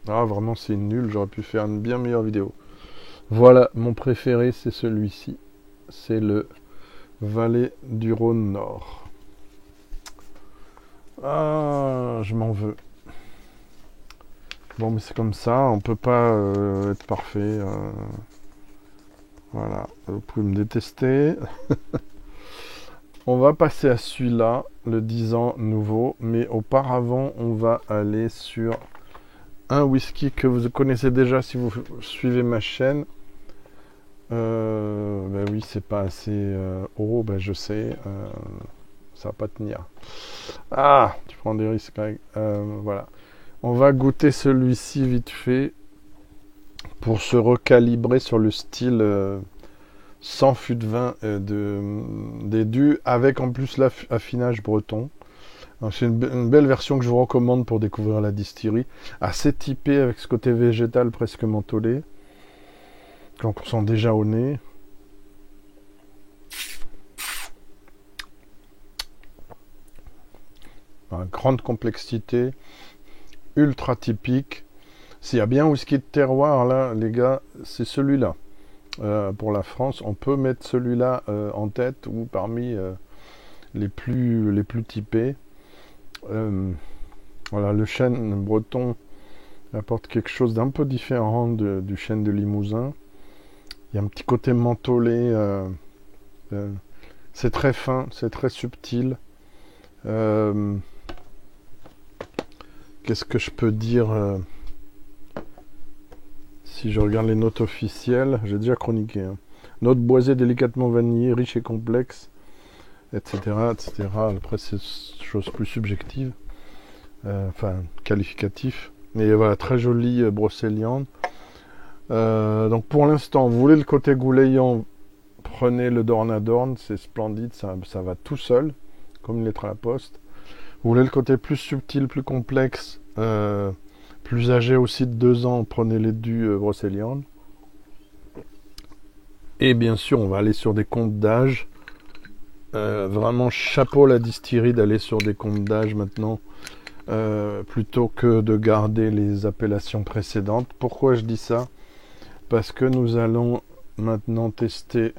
Ah, vraiment, c'est nul, j'aurais pu faire une bien meilleure vidéo. Voilà, mon préféré, c'est celui-ci. C'est le Vallée du Rhône Nord. Ah, je m'en veux. Bon, mais c'est comme ça, on peut pas être parfait. Voilà, vous pouvez me détester. On va passer à celui-là, le 10 ans nouveau, mais auparavant, on va aller sur un whisky que vous connaissez déjà si vous suivez ma chaîne. Ben oui, c'est pas assez haut, ben je sais, ça va pas tenir. Ah, tu prends des risques. Voilà. On va goûter celui-ci vite fait pour se recalibrer sur le style sans fût de vin des dus, avec en plus l'affinage breton. C'est une belle version que je vous recommande pour découvrir la distillerie. Assez typée avec ce côté végétal presque mentholé. Qu'on sent déjà au nez. Grande complexité. Ultra typique. S'il y a bien un whisky de terroir là, les gars, c'est celui-là. Pour la France, on peut mettre celui-là en tête ou parmi les plus typés. Voilà, le chêne breton apporte quelque chose d'un peu différent du chêne de Limousin. Il y a un petit côté mentholé. C'est très fin, c'est très subtil. Qu'est-ce que je peux dire si je regarde les notes officielles, j'ai déjà chroniqué. Notes boisées délicatement vanillées, riches et complexes, etc. etc. Après, c'est des choses plus subjectives, enfin qualificatif. Mais voilà, très jolie brocéliande. Donc pour l'instant, vous voulez le côté goulayant, prenez le Dornadorn, c'est splendide, ça va tout seul, comme une lettre à la poste. Vous voulez le côté plus subtil, plus complexe, plus âgé aussi de 2 ans, prenez les dus brocéliande. Et bien sûr, on va aller sur des comptes d'âge. Vraiment chapeau la distillerie d'aller sur des comptes d'âge maintenant, plutôt que de garder les appellations précédentes. Pourquoi je dis ça? Parce que nous allons maintenant tester...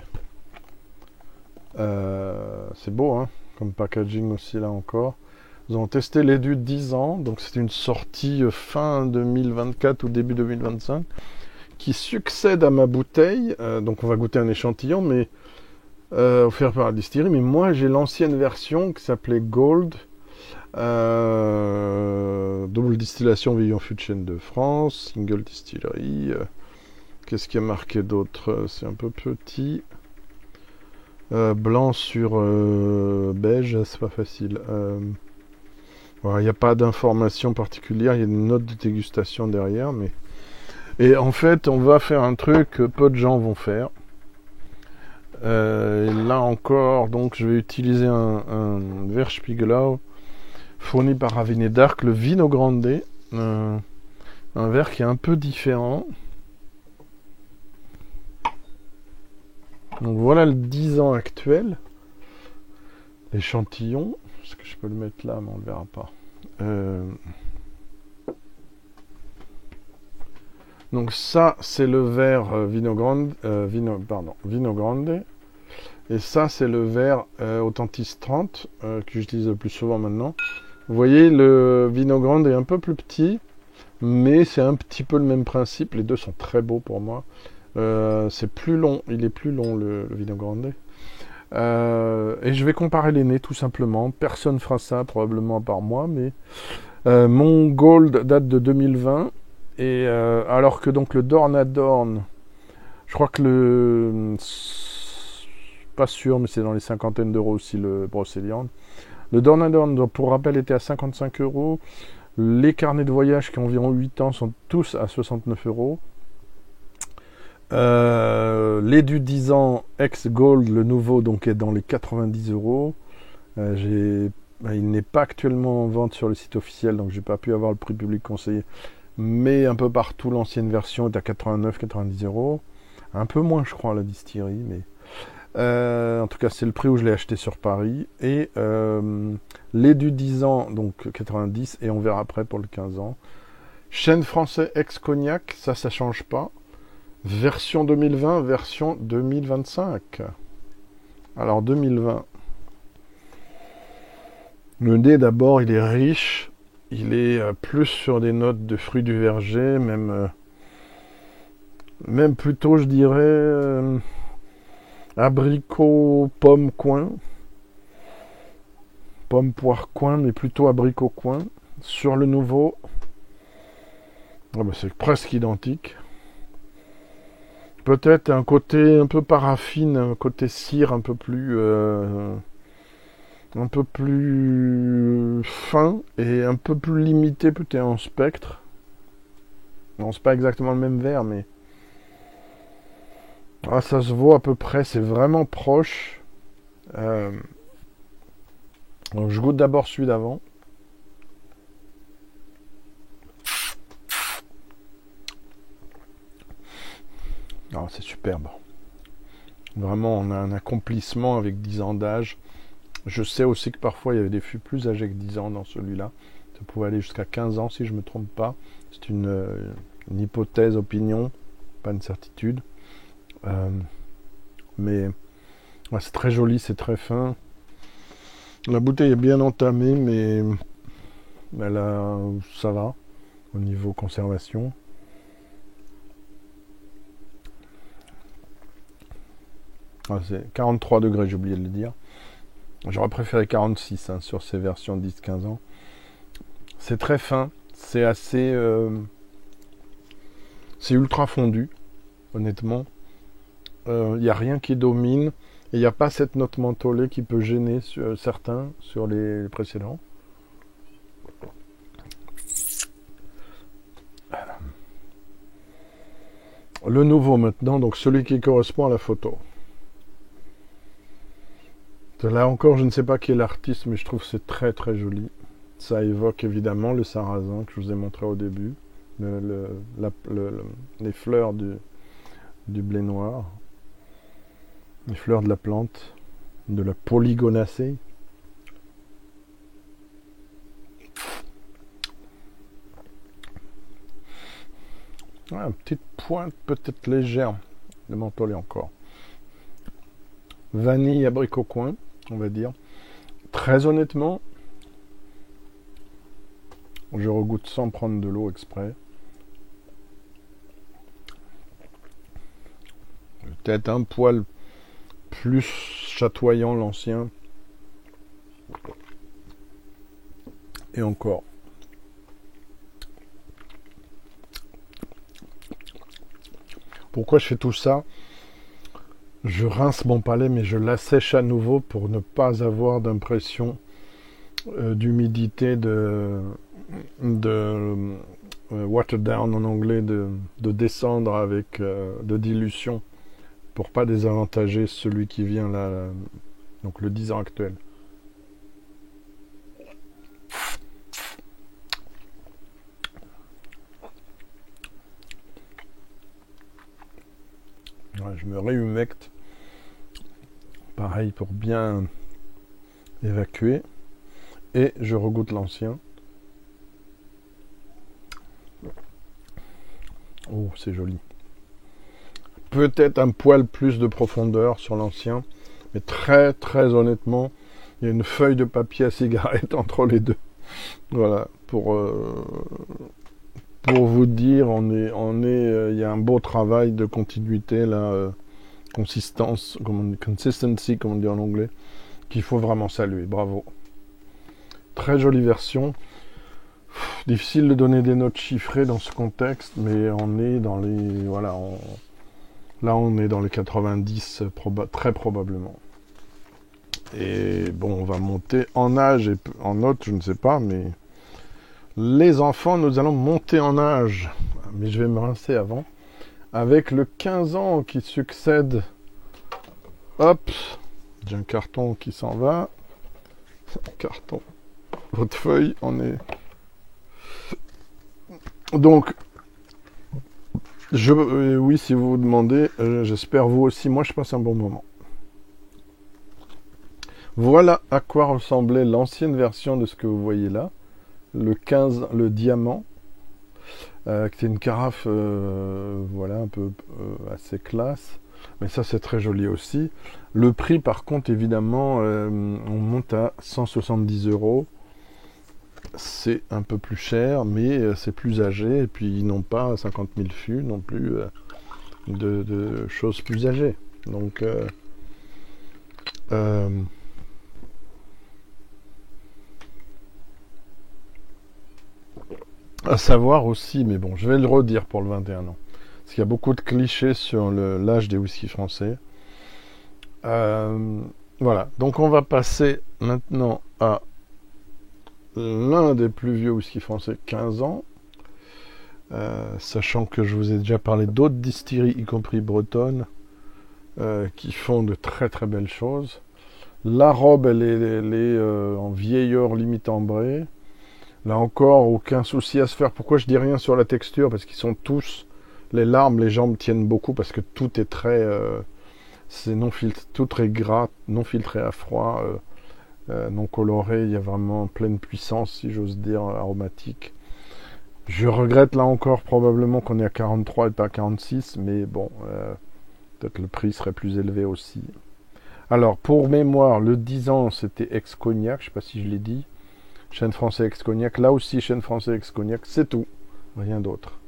c'est beau, hein, comme packaging aussi là encore. Nous allons tester les dus 10 ans, donc c'est une sortie fin 2024 ou début 2025, qui succède à ma bouteille. Donc on va goûter un échantillon, mais offert par la distillerie. Mais moi j'ai l'ancienne version qui s'appelait Gold, double distillation vieillant fût de chêne de France, single distillerie. Qu'est-ce qu'il y a marqué d'autre? C'est un peu petit. Blanc sur beige, c'est pas facile. Voilà, il n'y a pas d'information particulière, il y a une note de dégustation derrière, mais... Et en fait, on va faire un truc que peu de gens vont faire. Et là encore, donc, je vais utiliser un Verspiegelau fourni par Raviné d'Arc, le Vino Grande, un verre qui est un peu différent. Donc voilà le 10 ans actuel. L'échantillon. Est-ce que je peux le mettre là, mais on ne le verra pas. Donc ça, c'est le verre Vino Grande. Et ça, c'est le verre Authentis 30 que j'utilise le plus souvent maintenant. Vous voyez, le Vino Grande est un peu plus petit, mais c'est un petit peu le même principe. Les deux sont très beaux pour moi. C'est plus long, il est plus long le Vino Grande. Et je vais comparer les nez tout simplement. Personne ne fera ça probablement à part moi, mais mon Gold date de 2020 Et alors que donc le Dorn à Dorn, je crois que pas sûr, mais c'est dans les cinquantaines d'euros aussi le Brocéliande. Le Dorn à Dorn, pour rappel, était à 55 euros. Les carnets de voyage qui ont environ 8 ans sont tous à 69 euros. Les du 10 ans ex Gold, le nouveau, donc est dans les 90 euros. Il n'est pas actuellement en vente sur le site officiel, donc j'ai pas pu avoir le prix public conseillé. Mais un peu partout, l'ancienne version est à 89-90 euros. Un peu moins, je crois, à la distillerie, mais en tout cas, c'est le prix où je l'ai acheté sur Paris. Et les du 10 ans, donc 90, et on verra après pour le 15 ans. Chêne français ex-cognac, ça change pas. Version 2020, version 2025. Alors 2020. Le nez d'abord, il est riche. Il est plus sur des notes de fruits du verger, même plutôt, je dirais, abricot, pomme, coin. Pomme, poire, coin, mais plutôt abricot, coin. Sur le nouveau, c'est presque identique. Peut-être un côté un peu paraffine, un côté cire un peu plus fin et un peu plus limité peut-être en spectre. Non, c'est pas exactement le même verre, mais ça se voit à peu près, c'est vraiment proche. Donc je goûte d'abord celui d'avant. C'est superbe. Vraiment, on a un accomplissement avec 10 ans d'âge. Je sais aussi que parfois il y avait des fûts plus âgés que 10 ans dans celui-là. Ça pouvait aller jusqu'à 15 ans si je ne me trompe pas. C'est une hypothèse, opinion, pas une certitude. Mais c'est très joli, c'est très fin. La bouteille est bien entamée, mais ça va au niveau conservation. C'est 43 degrés, j'ai oublié de le dire. J'aurais préféré 46 sur ces versions 10-15 ans. C'est très fin, c'est assez... c'est ultra fondu, honnêtement. Il n'y a rien qui domine. Et il n'y a pas cette note mentholée qui peut gêner certains sur les précédents. Le nouveau maintenant, donc celui qui correspond à la photo. Là encore, je ne sais pas qui est l'artiste, mais je trouve que c'est très très joli. Ça évoque évidemment le sarrasin que je vous ai montré au début, les fleurs du blé noir, les fleurs de la plante, de la polygonacée. Une petite pointe peut-être légère de mentholé encore. Vanille, abricot, coin, on va dire. Très honnêtement, je regoute sans prendre de l'eau exprès. Peut-être un poil plus chatoyant l'ancien. Et encore. Pourquoi je fais tout ça? Je rince mon palais, mais je l'assèche à nouveau pour ne pas avoir d'impression d'humidité, de water down en anglais, de descendre avec de dilution, pour pas désavantager celui qui vient là, donc le 10 ans actuel. Je me réhumecte. Pareil pour bien évacuer. Et je regoute l'ancien. Oh, c'est joli. Peut-être un poil plus de profondeur sur l'ancien. Mais très très honnêtement, il y a une feuille de papier à cigarette entre les deux. Voilà, pour vous dire, il y a un beau travail de continuité là. Consistency, comme on dit en anglais, qu'il faut vraiment saluer. Bravo. Très jolie version. Difficile de donner des notes chiffrées dans ce contexte, mais on est dans les... Voilà, là on est dans les 90 très probablement. Et bon, on va monter en âge et en notes, je ne sais pas, mais les enfants, nous allons monter en âge. Mais je vais me rincer avant. Avec le 15 ans qui succède. Hop, j'ai un carton qui s'en va. Carton. Votre feuille, on est... Donc, oui, si vous vous demandez, j'espère vous aussi, moi je passe un bon moment. Voilà à quoi ressemblait l'ancienne version de ce que vous voyez là. Le 15, le diamant, qui était une carafe, voilà, un peu assez classe. Mais ça, c'est très joli aussi. Le prix, par contre, évidemment, on monte à 170 €. C'est un peu plus cher, mais c'est plus âgé. Et puis, ils n'ont pas 50 000 fûts non plus de choses plus âgées. Donc, à savoir aussi, mais bon, je vais le redire pour le 21 ans. Parce qu'il y a beaucoup de clichés sur l'âge des whiskies français. Voilà, donc on va passer maintenant à l'un des plus vieux whiskies français, 15 ans. Sachant que je vous ai déjà parlé d'autres distilleries, y compris bretonnes, qui font de très très belles choses. La robe, elle est en vieilleur limite ambrée. Là encore, aucun souci à se faire. Pourquoi je dis rien sur la texture? Parce qu'ils sont tous... Les larmes, les jambes tiennent beaucoup parce que tout est très... c'est non filtré, tout très gras, non filtré à froid, non coloré. Il y a vraiment pleine puissance, si j'ose dire, aromatique. Je regrette là encore probablement qu'on est à 43 et pas à 46, mais bon, peut-être le prix serait plus élevé aussi. Alors, pour mémoire, le 10 ans, c'était ex-cognac, je ne sais pas si je l'ai dit. Chêne français ex-cognac, là aussi chêne français ex-cognac, c'est tout, rien d'autre.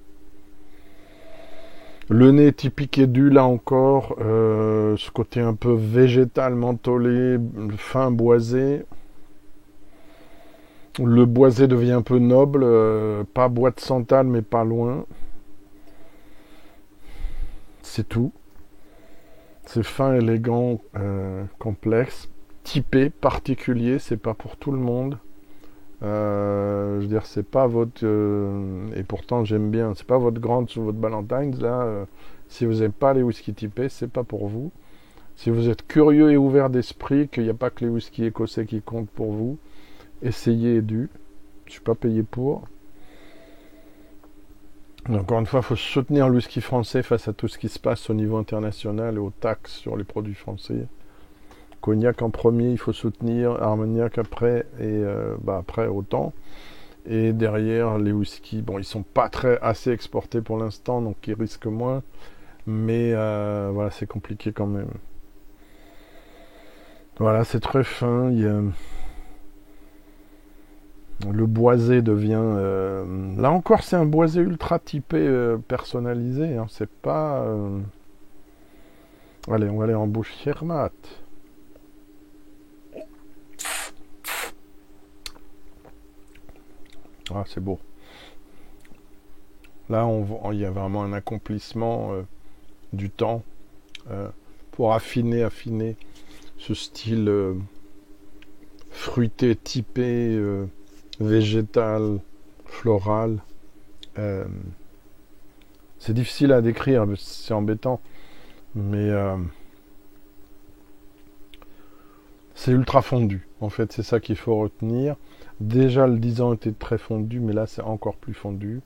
Le nez typique et dû, là encore, ce côté un peu végétal, mentholé, fin boisé. Le boisé devient un peu noble, pas bois de santal, mais pas loin. C'est tout. C'est fin, élégant, complexe, typé, particulier, c'est pas pour tout le monde. Je veux dire, c'est pas votre... et pourtant, j'aime bien, c'est pas votre grande ou votre Ballantines, là. Si vous n'aimez pas les whisky typés, c'est pas pour vous. Si vous êtes curieux et ouvert d'esprit, qu'il n'y a pas que les whisky écossais qui comptent pour vous, essayez et dû. Je suis pas payé pour. Encore une fois, il faut soutenir le whisky français face à tout ce qui se passe au niveau international et aux taxes sur les produits français. Cognac en premier, il faut soutenir, Armagnac après, et après autant. Et derrière, les whiskies, bon, ils sont pas assez exportés pour l'instant, donc ils risquent moins. Mais voilà, c'est compliqué quand même. Voilà, c'est très fin. Le boisé devient... Là encore, c'est un boisé ultra typé, personnalisé. Hein. C'est pas... Allez, on va aller en bouche Yermat. Ah, c'est beau. Là, il y a vraiment un accomplissement du temps pour affiner ce style fruité, typé, végétal, floral. C'est difficile à décrire, c'est embêtant, mais c'est ultra fondu. En fait, c'est ça qu'il faut retenir. Déjà, le 10 ans était très fondu, mais là, c'est encore plus fondu.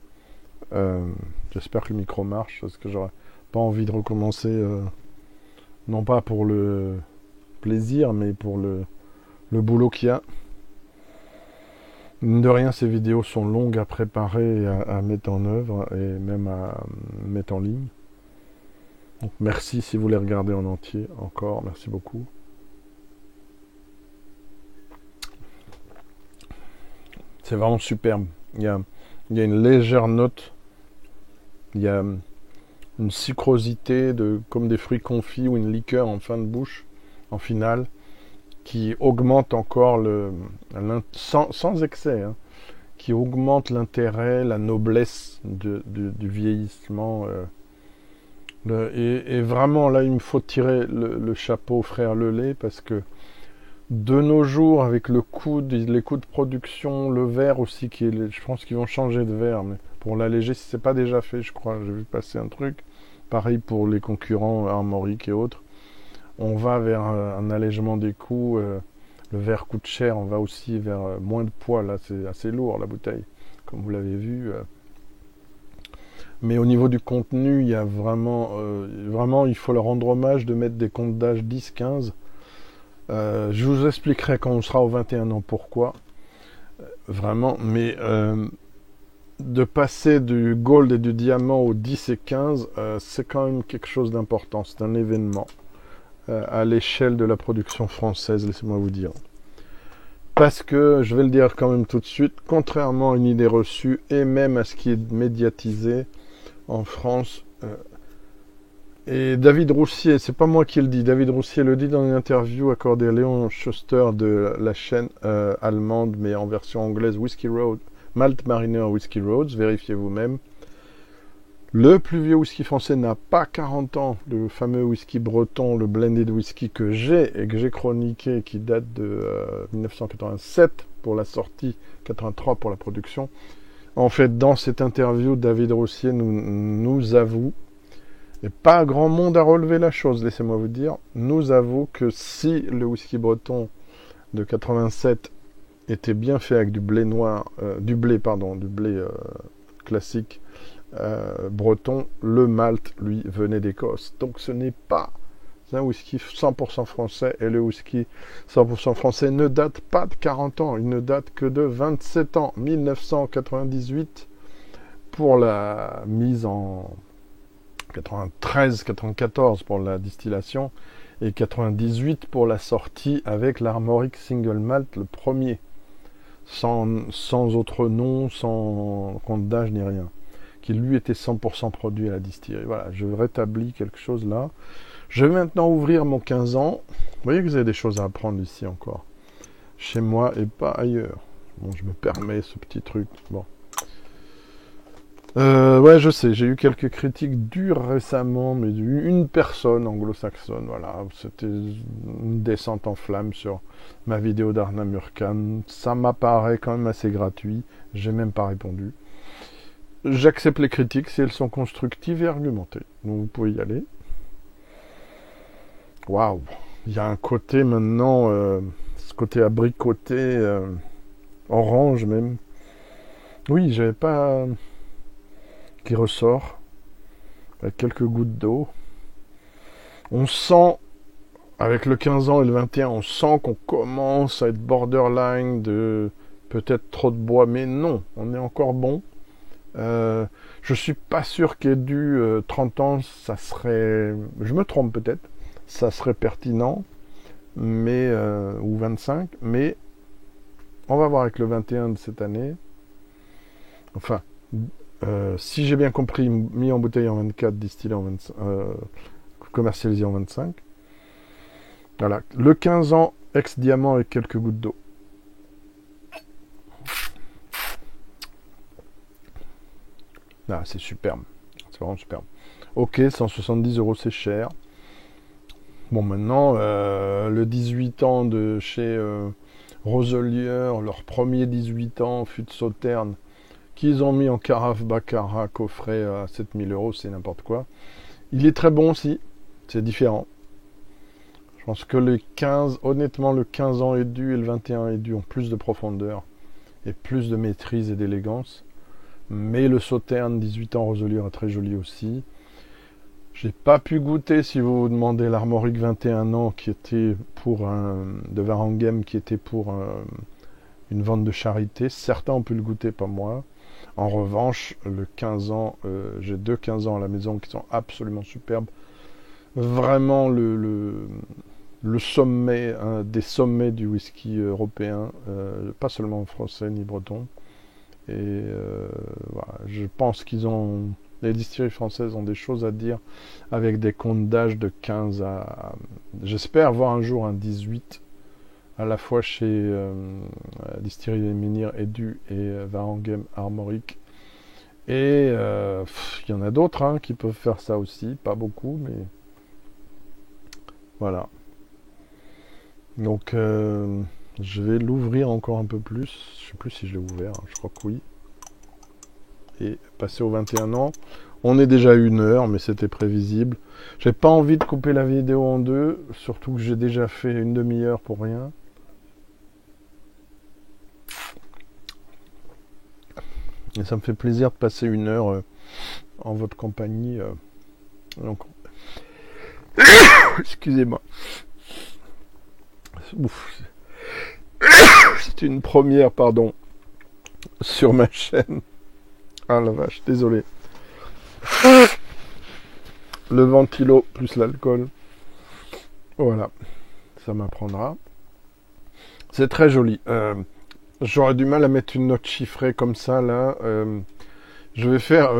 J'espère que le micro marche, parce que j'aurais pas envie de recommencer, non pas pour le plaisir, mais pour le boulot qu'il y a. De rien, ces vidéos sont longues à préparer et à mettre en œuvre, et même à mettre en ligne. Donc, merci si vous les regardez en entier, encore, merci beaucoup. C'est vraiment superbe. Il y a une légère note. Il y a une sucrosité comme des fruits confits ou une liqueur en fin de bouche, en finale, qui augmente encore sans excès. Hein. qui augmente l'intérêt, la noblesse du vieillissement. Et vraiment, là, il me faut tirer le chapeau aux frères Lelay, parce que de nos jours, avec les coûts de production, le verre aussi, je pense qu'ils vont changer de verre, mais pour l'alléger, si c'est pas déjà fait, je crois, j'ai vu passer un truc. Pareil pour les concurrents Armorique et autres. On va vers un allègement des coûts. Le verre coûte cher, on va aussi vers moins de poids. Là, c'est assez lourd, la bouteille, comme vous l'avez vu. Mais au niveau du contenu, il y a vraiment, il faut leur rendre hommage de mettre des comptes d'âge 10-15. Je vous expliquerai quand on sera aux 21 ans pourquoi. Vraiment, mais de passer du gold et du diamant aux 10 et 15, c'est quand même quelque chose d'important. C'est un événement à l'échelle de la production française, laissez-moi vous dire. Parce que, je vais le dire quand même tout de suite, contrairement à une idée reçue, et même à ce qui est médiatisé en France, et David Roussier, c'est pas moi qui le dis, David Roussier le dit dans une interview accordée à Léon Schuster de la chaîne allemande, mais en version anglaise, Whiskey Road, Malt Mariner Whiskey Roads, vérifiez vous-même. Le plus vieux whisky français n'a pas 40 ans, le fameux whisky breton, le blended whisky que j'ai et que j'ai chroniqué, qui date de 1987 pour la sortie, 83 pour la production. En fait, dans cette interview, David Roussier nous avoue, et pas grand monde a relevé la chose, laissez-moi vous dire, nous avoue que si le whisky breton de 87 était bien fait avec du blé noir, du blé classique, breton, le malt, lui, venait d'Écosse. Donc ce n'est pas un whisky 100% français, et le whisky 100% français ne date pas de 40 ans, il ne date que de 27 ans, 1998 pour la mise en 93-94 pour la distillation, et 98 pour la sortie avec l'Armorique Single Malt, le premier, sans autre nom, sans compte d'âge ni rien, qui lui était 100% produit à la distillerie. Voilà, je rétablis quelque chose là. Je vais maintenant ouvrir mon 15 ans. Vous voyez que vous avez des choses à apprendre ici encore. Chez moi et pas ailleurs. Bon, je me permets ce petit truc. Bon. Ouais, je sais, j'ai eu quelques critiques dures récemment, mais une personne anglo-saxonne, voilà, c'était une descente en flamme sur ma vidéo d'Arna Murkan. Ça m'apparaît quand même assez gratuit, j'ai même pas répondu. J'accepte les critiques si elles sont constructives et argumentées. Donc vous pouvez y aller. Waouh, il y a un côté maintenant, ce côté abricoté, orange même. Oui, j'avais pas qui ressort avec quelques gouttes d'eau. On sent, avec le 15 ans et le 21, on sent qu'on commence à être borderline de peut-être trop de bois, mais non, on est encore bon. Je suis pas sûr qu'il y ait du 30 ans, ça serait, je me trompe peut-être, ça serait pertinent, mais ou 25, mais on va voir avec le 21 de cette année. Enfin, si j'ai bien compris, mis en bouteille en 24, distillé en 25, commercialisé en 25. Voilà, le 15 ans, ex-diamant avec quelques gouttes d'eau. Ah, c'est superbe, c'est vraiment superbe. Ok, 170 €, c'est cher. Bon, maintenant, le 18 ans de chez Roselier, leur premier 18 ans, fut de Sauterne, qu'ils ont mis en carafe Baccarat, coffret à 7000 €, c'est n'importe quoi. Il est très bon aussi, c'est différent. Je pense que honnêtement, le 15 ans est dû et le 21 est dû ont plus de profondeur et plus de maîtrise et d'élégance. Mais le Sauterne 18 ans Roselier est très joli aussi. J'ai pas pu goûter, si vous vous demandez, l'Armorique 21 ans qui était de Varanghem, qui était pour une vente de charité. Certains ont pu le goûter, pas moi. En revanche, le 15 ans, j'ai deux 15 ans à la maison qui sont absolument superbes. Vraiment le sommet, des sommets du whisky européen, pas seulement français ni breton. Et voilà, je pense les distilleries françaises ont des choses à dire avec des comptes d'âge de 15 à... J'espère voir un jour un 18 à la fois chez Distillerie des Menhirs, Edu et Warengem Armorique. Et il y en a d'autres hein, qui peuvent faire ça aussi, pas beaucoup, mais voilà. Donc je vais l'ouvrir encore un peu plus. Je sais plus si je l'ai ouvert, hein, je crois que oui. Et passer aux 21 ans. On est déjà à 1 heure, mais c'était prévisible. J'ai pas envie de couper la vidéo en deux, surtout que j'ai déjà fait une demi-heure pour rien. Et ça me fait plaisir de passer 1 heure en votre compagnie. Donc... Excusez-moi. Ouf. C'est une première, pardon, sur ma chaîne. Ah la vache, désolé. Le ventilo plus l'alcool. Voilà, ça m'apprendra. C'est très joli. J'aurais du mal à mettre une note chiffrée comme ça là. Je vais faire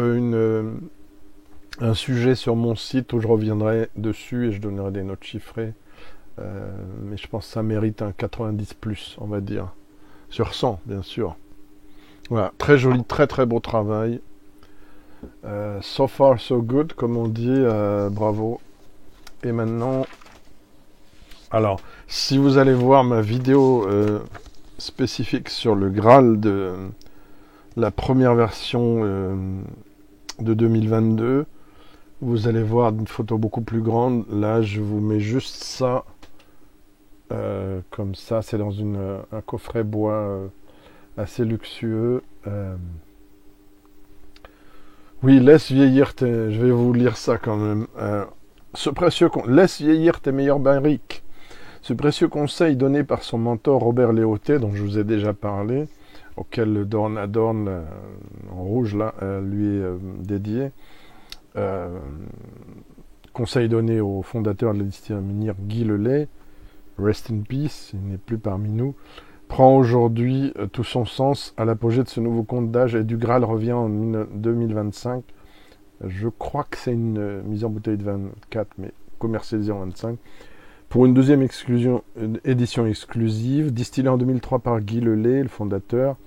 un sujet sur mon site où je reviendrai dessus et je donnerai des notes chiffrées. Mais je pense que ça mérite un 90 plus, on va dire. Sur 100, bien sûr. Voilà, très joli, très très beau travail. So far so good, comme on dit, bravo. Et maintenant, alors, si vous allez voir ma vidéo spécifique sur le Graal de la première version de 2022, vous allez voir une photo beaucoup plus grande. Là, je vous mets juste ça, comme ça, c'est dans un coffret bois assez luxueux. Oui, laisse vieillir je vais vous lire ça quand même. Laisse vieillir tes meilleures barriques. Ce précieux conseil donné par son mentor Robert Léoté, dont je vous ai déjà parlé, auquel le Dorn Adorn en rouge là lui est dédié. Conseil donné au fondateur de la distillerie minière Guy Lelay, rest in peace, il n'est plus parmi nous, prend aujourd'hui tout son sens à l'apogée de ce nouveau compte d'âge et du Graal revient en 2025. Je crois que c'est une mise en bouteille de 24, mais commercialisée en 25. Pour une deuxième édition exclusive, distillée en 2003 par Guy Lelay, le fondateur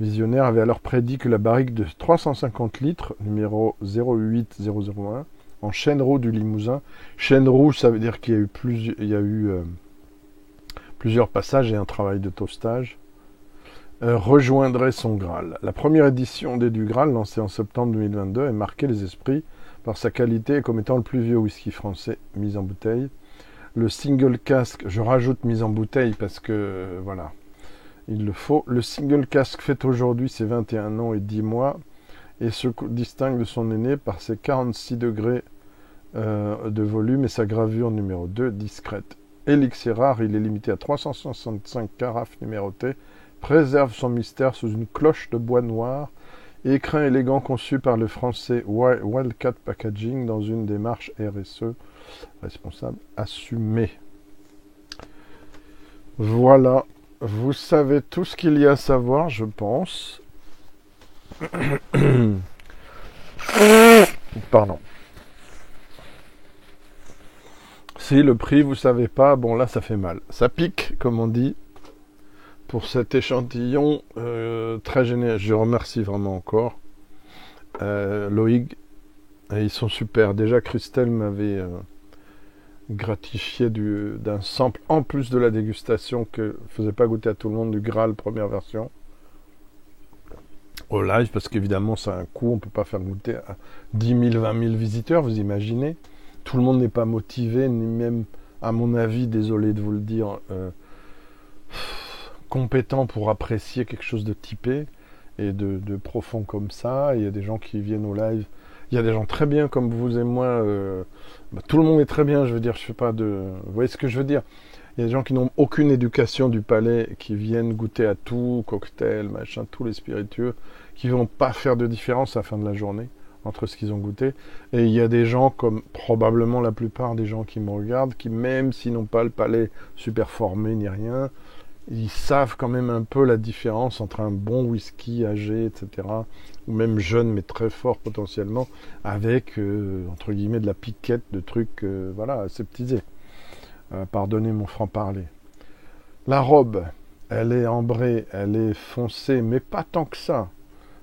visionnaire, avait alors prédit que la barrique de 350 litres, numéro 08001, en chêne roux du Limousin. Chêne roux, ça veut dire qu'il y a eu plusieurs passages et un travail de toastage, rejoindrait son Graal. La première édition des du Graal, lancée en septembre 2022, a marqué les esprits par sa qualité comme étant le plus vieux whisky français mis en bouteille. Le single cask, je rajoute mise en bouteille parce que, voilà, il le faut. Le single cask fête aujourd'hui ses 21 ans et 10 mois et se distingue de son aîné par ses 46 degrés de volume et sa gravure numéro 2 discrète. Élixir rare, il est limité à 365 carafes numérotées, préserve son mystère sous une cloche de bois noir, écrin élégant conçu par le français Wildcat Packaging dans une démarche RSE, responsable assumée. Voilà, vous savez tout ce qu'il y a à savoir, je pense. Pardon. Si le prix, vous savez pas, bon là ça fait mal. Ça pique, comme on dit, pour cet échantillon très généreux. Je remercie vraiment encore Loïc. Et ils sont super. Déjà, Christelle m'avait gratifié d'un sample, en plus de la dégustation que je faisais pas goûter à tout le monde, du Graal première version. Au live, parce qu'évidemment, ça a un coût. On peut pas faire goûter à 10 000, 20 000 visiteurs, vous imaginez. Tout le monde n'est pas motivé, ni même, à mon avis, désolé de vous le dire, compétent pour apprécier quelque chose de typé et de profond comme ça. Il y a des gens qui viennent au live. Il y a des gens très bien comme vous et moi. Tout le monde est très bien, je veux dire, je fais pas de... Vous voyez ce que je veux dire? Il y a des gens qui n'ont aucune éducation du palais, qui viennent goûter à tout, cocktail, machin, tous les spiritueux, qui vont pas faire de différence à la fin de la journée entre ce qu'ils ont goûté. Et il y a des gens, comme probablement la plupart des gens qui me regardent, qui même s'ils n'ont pas le palais super formé ni rien, ils savent quand même un peu la différence entre un bon whisky âgé, etc., ou même jeune mais très fort potentiellement, avec, entre guillemets, de la piquette de trucs, voilà, aseptisés. Pardonnez mon franc-parler. La robe, elle est ambrée, elle est foncée, mais pas tant que ça.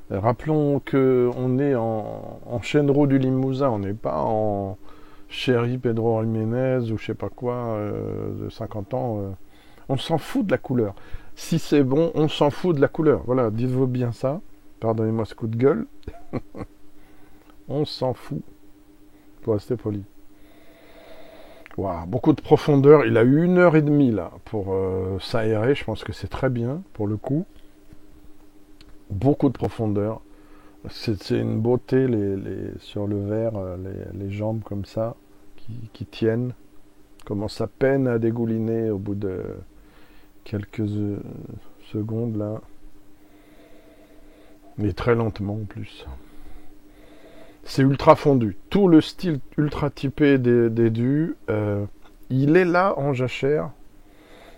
Rappelons que on est en chêne roux du Limousin, on n'est pas en Chéri Pedro Jiménez ou je sais pas quoi de 50 ans. On s'en fout de la couleur. Si c'est bon, on s'en fout de la couleur. Voilà, dites-vous bien ça. Pardonnez-moi ce coup de gueule. On s'en fout. Pour rester poli. Wow, beaucoup de profondeur. Il a eu 1 heure et demie là pour s'aérer. Je pense que c'est très bien pour le coup. Beaucoup de profondeur. C'est une beauté sur le verre, les jambes comme ça, qui tiennent. Comment ça peine à dégouliner au bout de quelques secondes là. Mais très lentement en plus. C'est ultra fondu. Tout le style ultra typé des dus, il est là en jachère.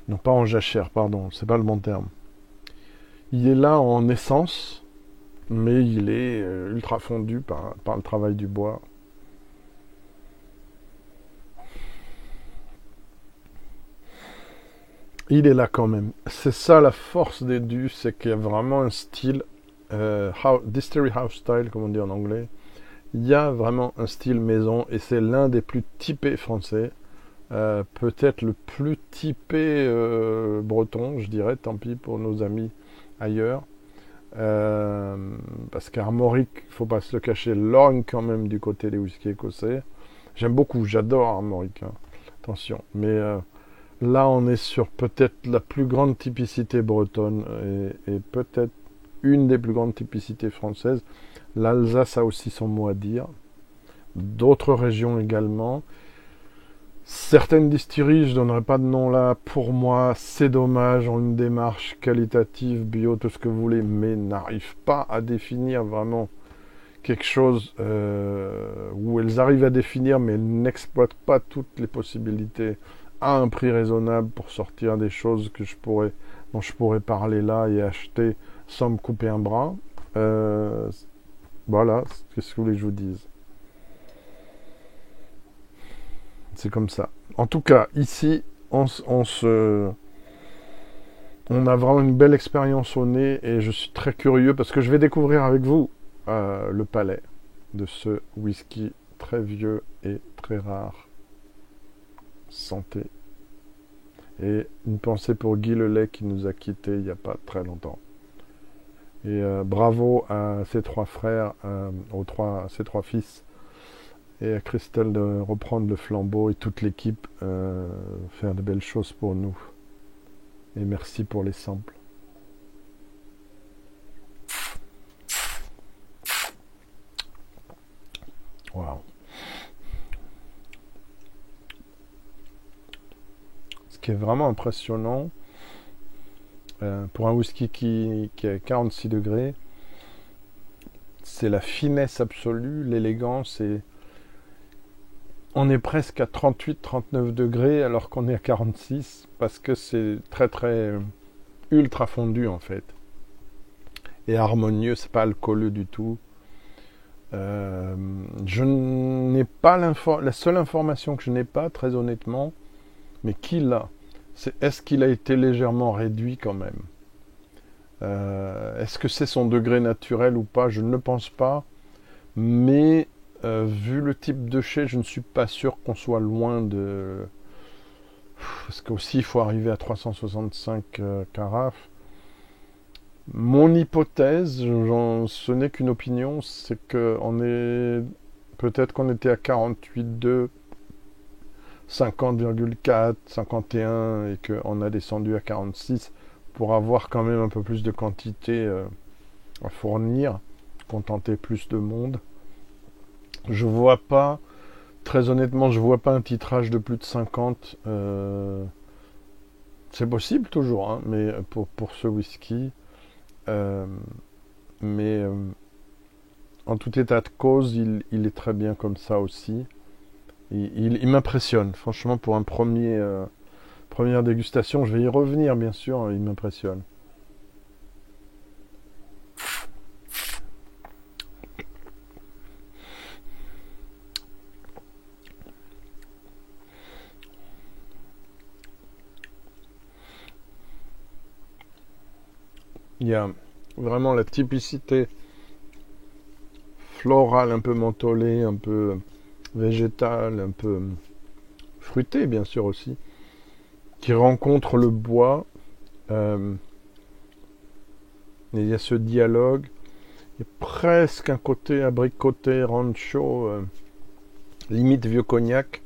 Non, pas en jachère, pardon, c'est pas le bon terme. Il est là en essence, mais il est ultra fondu par le travail du bois. Il est là quand même. C'est ça la force des dus, c'est qu'il y a vraiment un style, Distillery House Style, comme on dit en anglais. Il y a vraiment un style maison et c'est l'un des plus typés français. Peut-être le plus typé breton, je dirais, tant pis pour nos amis ailleurs. Parce qu'Armorique, il ne faut pas se le cacher, lorgne quand même du côté des whiskies écossais. J'aime beaucoup, j'adore Armorique, hein. Attention. Mais là, on est sur peut-être la plus grande typicité bretonne et peut-être une des plus grandes typicités françaises. L'Alsace a aussi son mot à dire. D'autres régions également. Certaines distilleries, je ne donnerai pas de nom là, pour moi, c'est dommage, ont une démarche qualitative, bio, tout ce que vous voulez, mais n'arrivent pas à définir vraiment quelque chose où elles arrivent à définir, mais elles n'exploitent pas toutes les possibilités à un prix raisonnable pour sortir des choses dont je pourrais parler là et acheter sans me couper un bras. Voilà, qu'est-ce que vous voulez que je vous dise? C'est comme ça. En tout cas, ici, on a vraiment une belle expérience au nez et je suis très curieux parce que je vais découvrir avec vous le palais de ce whisky très vieux et très rare. Santé. Et une pensée pour Guy Lelay qui nous a quittés il n'y a pas très longtemps. Et bravo à ses 3 frères, ses 3 fils, et à Christelle de reprendre le flambeau et toute l'équipe faire de belles choses pour nous. Et merci pour les samples. Waouh. Ce qui est vraiment impressionnant, pour un whisky qui est à 46 degrés, c'est la finesse absolue, l'élégance et on est presque à 38-39 degrés alors qu'on est à 46 parce que c'est très très ultra fondu en fait. Et harmonieux, c'est pas alcooleux du tout. Je n'ai pas la seule information que je n'ai pas, très honnêtement, mais qui l'a, c'est est-ce qu'il a été légèrement réduit quand même. Est-ce que c'est son degré naturel ou pas? Je ne le pense pas. Mais vu le type de chai, je ne suis pas sûr qu'on soit loin de... Parce qu'aussi, il faut arriver à 365 carafes. Mon hypothèse, ce n'est qu'une opinion, c'est que peut-être qu'on était à 48,2, 50,4, 51 et qu'on a descendu à 46 pour avoir quand même un peu plus de quantité à fournir, contenter plus de monde. Je vois pas, très honnêtement, je vois pas un titrage de plus de 50. C'est possible toujours, hein, mais pour ce whisky. Euh, mais en tout état de cause, il est très bien comme ça aussi. Il m'impressionne, franchement, pour première dégustation. Je vais y revenir, bien sûr, il m'impressionne. Il y a vraiment la typicité florale, un peu mentholée, un peu végétale, un peu fruitée bien sûr aussi, qui rencontre le bois. Et il y a ce dialogue. Il y a presque un côté abricoté, rancho, limite vieux cognac,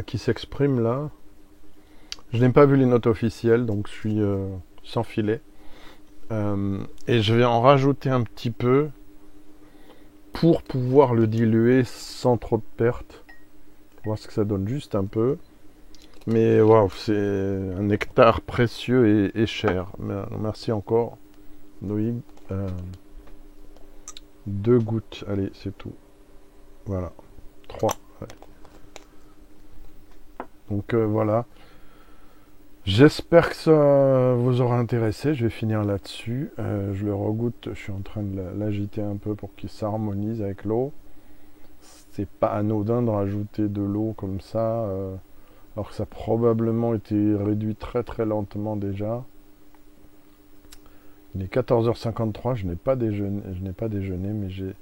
qui s'exprime là. Je n'ai pas vu les notes officielles, donc je suis sans filet. Et je vais en rajouter un petit peu pour pouvoir le diluer sans trop de pertes. Voir ce que ça donne, juste un peu. Mais waouh, c'est un nectar précieux et cher. Merci encore, Noïg. 2 gouttes, allez, c'est tout. Voilà, 3. Allez. Donc voilà. J'espère que ça vous aura intéressé. Je vais finir là-dessus. Je le regoute. Je suis en train de l'agiter un peu pour qu'il s'harmonise avec l'eau. C'est pas anodin de rajouter de l'eau comme ça, alors que ça a probablement été réduit très très lentement déjà. Il est 14h53. Je n'ai pas déjeuné, mais j'ai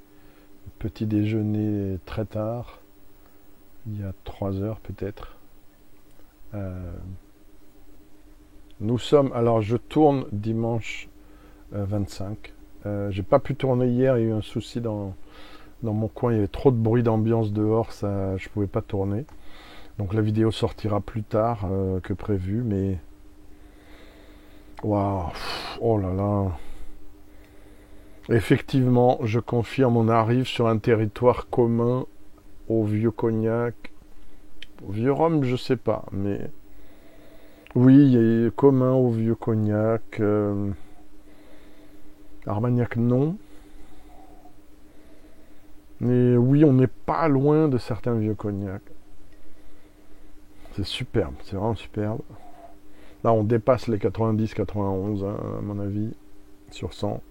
petit déjeuner très tard. Il y a 3 heures peut-être. Nous sommes, alors je tourne dimanche 25. J'ai pas pu tourner hier, il y a eu un souci dans mon coin, il y avait trop de bruit d'ambiance dehors, ça, je pouvais pas tourner. Donc la vidéo sortira plus tard que prévu, mais waouh, oh là là. Effectivement, je confirme, on arrive sur un territoire commun au vieux cognac, au vieux rhum, je sais pas, mais oui, il est commun au vieux cognac. Armagnac, non. Mais oui, on n'est pas loin de certains vieux cognacs. C'est superbe, c'est vraiment superbe. Là, on dépasse les 90-91, hein, à mon avis, sur 100.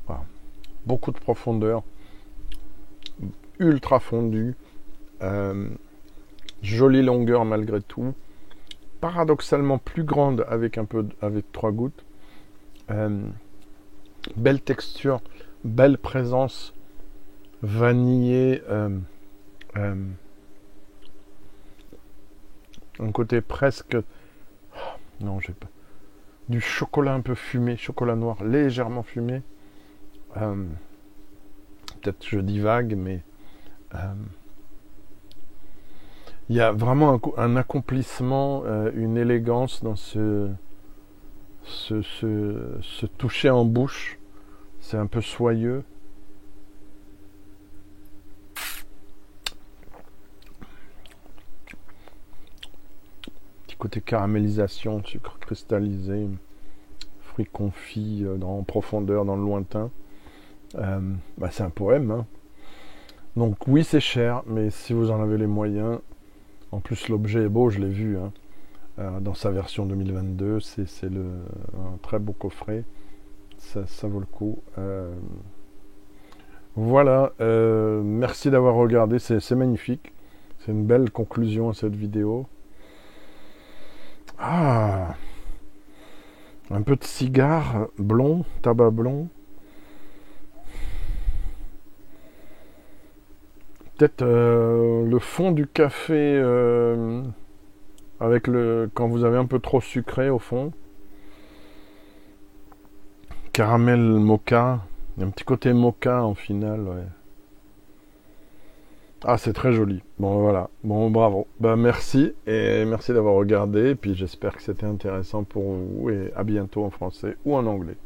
Voilà. Beaucoup de profondeur, ultra fondu, jolie longueur malgré tout, paradoxalement plus grande avec 3 gouttes, belle texture, belle présence, vanillé, un côté presque, non j'ai pas, du chocolat un peu fumé, chocolat noir légèrement fumé, peut-être je divague, mais il y a vraiment un accomplissement, une élégance dans ce toucher en bouche. C'est un peu soyeux. Petit côté caramélisation, sucre cristallisé, fruits confits en profondeur, dans le lointain. C'est un poème, hein. Donc oui, c'est cher, mais si vous en avez les moyens, en plus l'objet est beau, je l'ai vu, hein, dans sa version 2022, c'est un très beau coffret, ça vaut le coup. Voilà, merci d'avoir regardé, c'est magnifique, c'est une belle conclusion à cette vidéo. Ah, un peu de cigare blond, tabac blond. Peut-être le fond du café avec quand vous avez un peu trop sucré au fond. Caramel mocha. Il y a un petit côté mocha en finale, ouais. Ah, c'est très joli. Bon, voilà. Bon, bravo. Merci et merci d'avoir regardé. Et puis j'espère que c'était intéressant pour vous et à bientôt en français ou en anglais.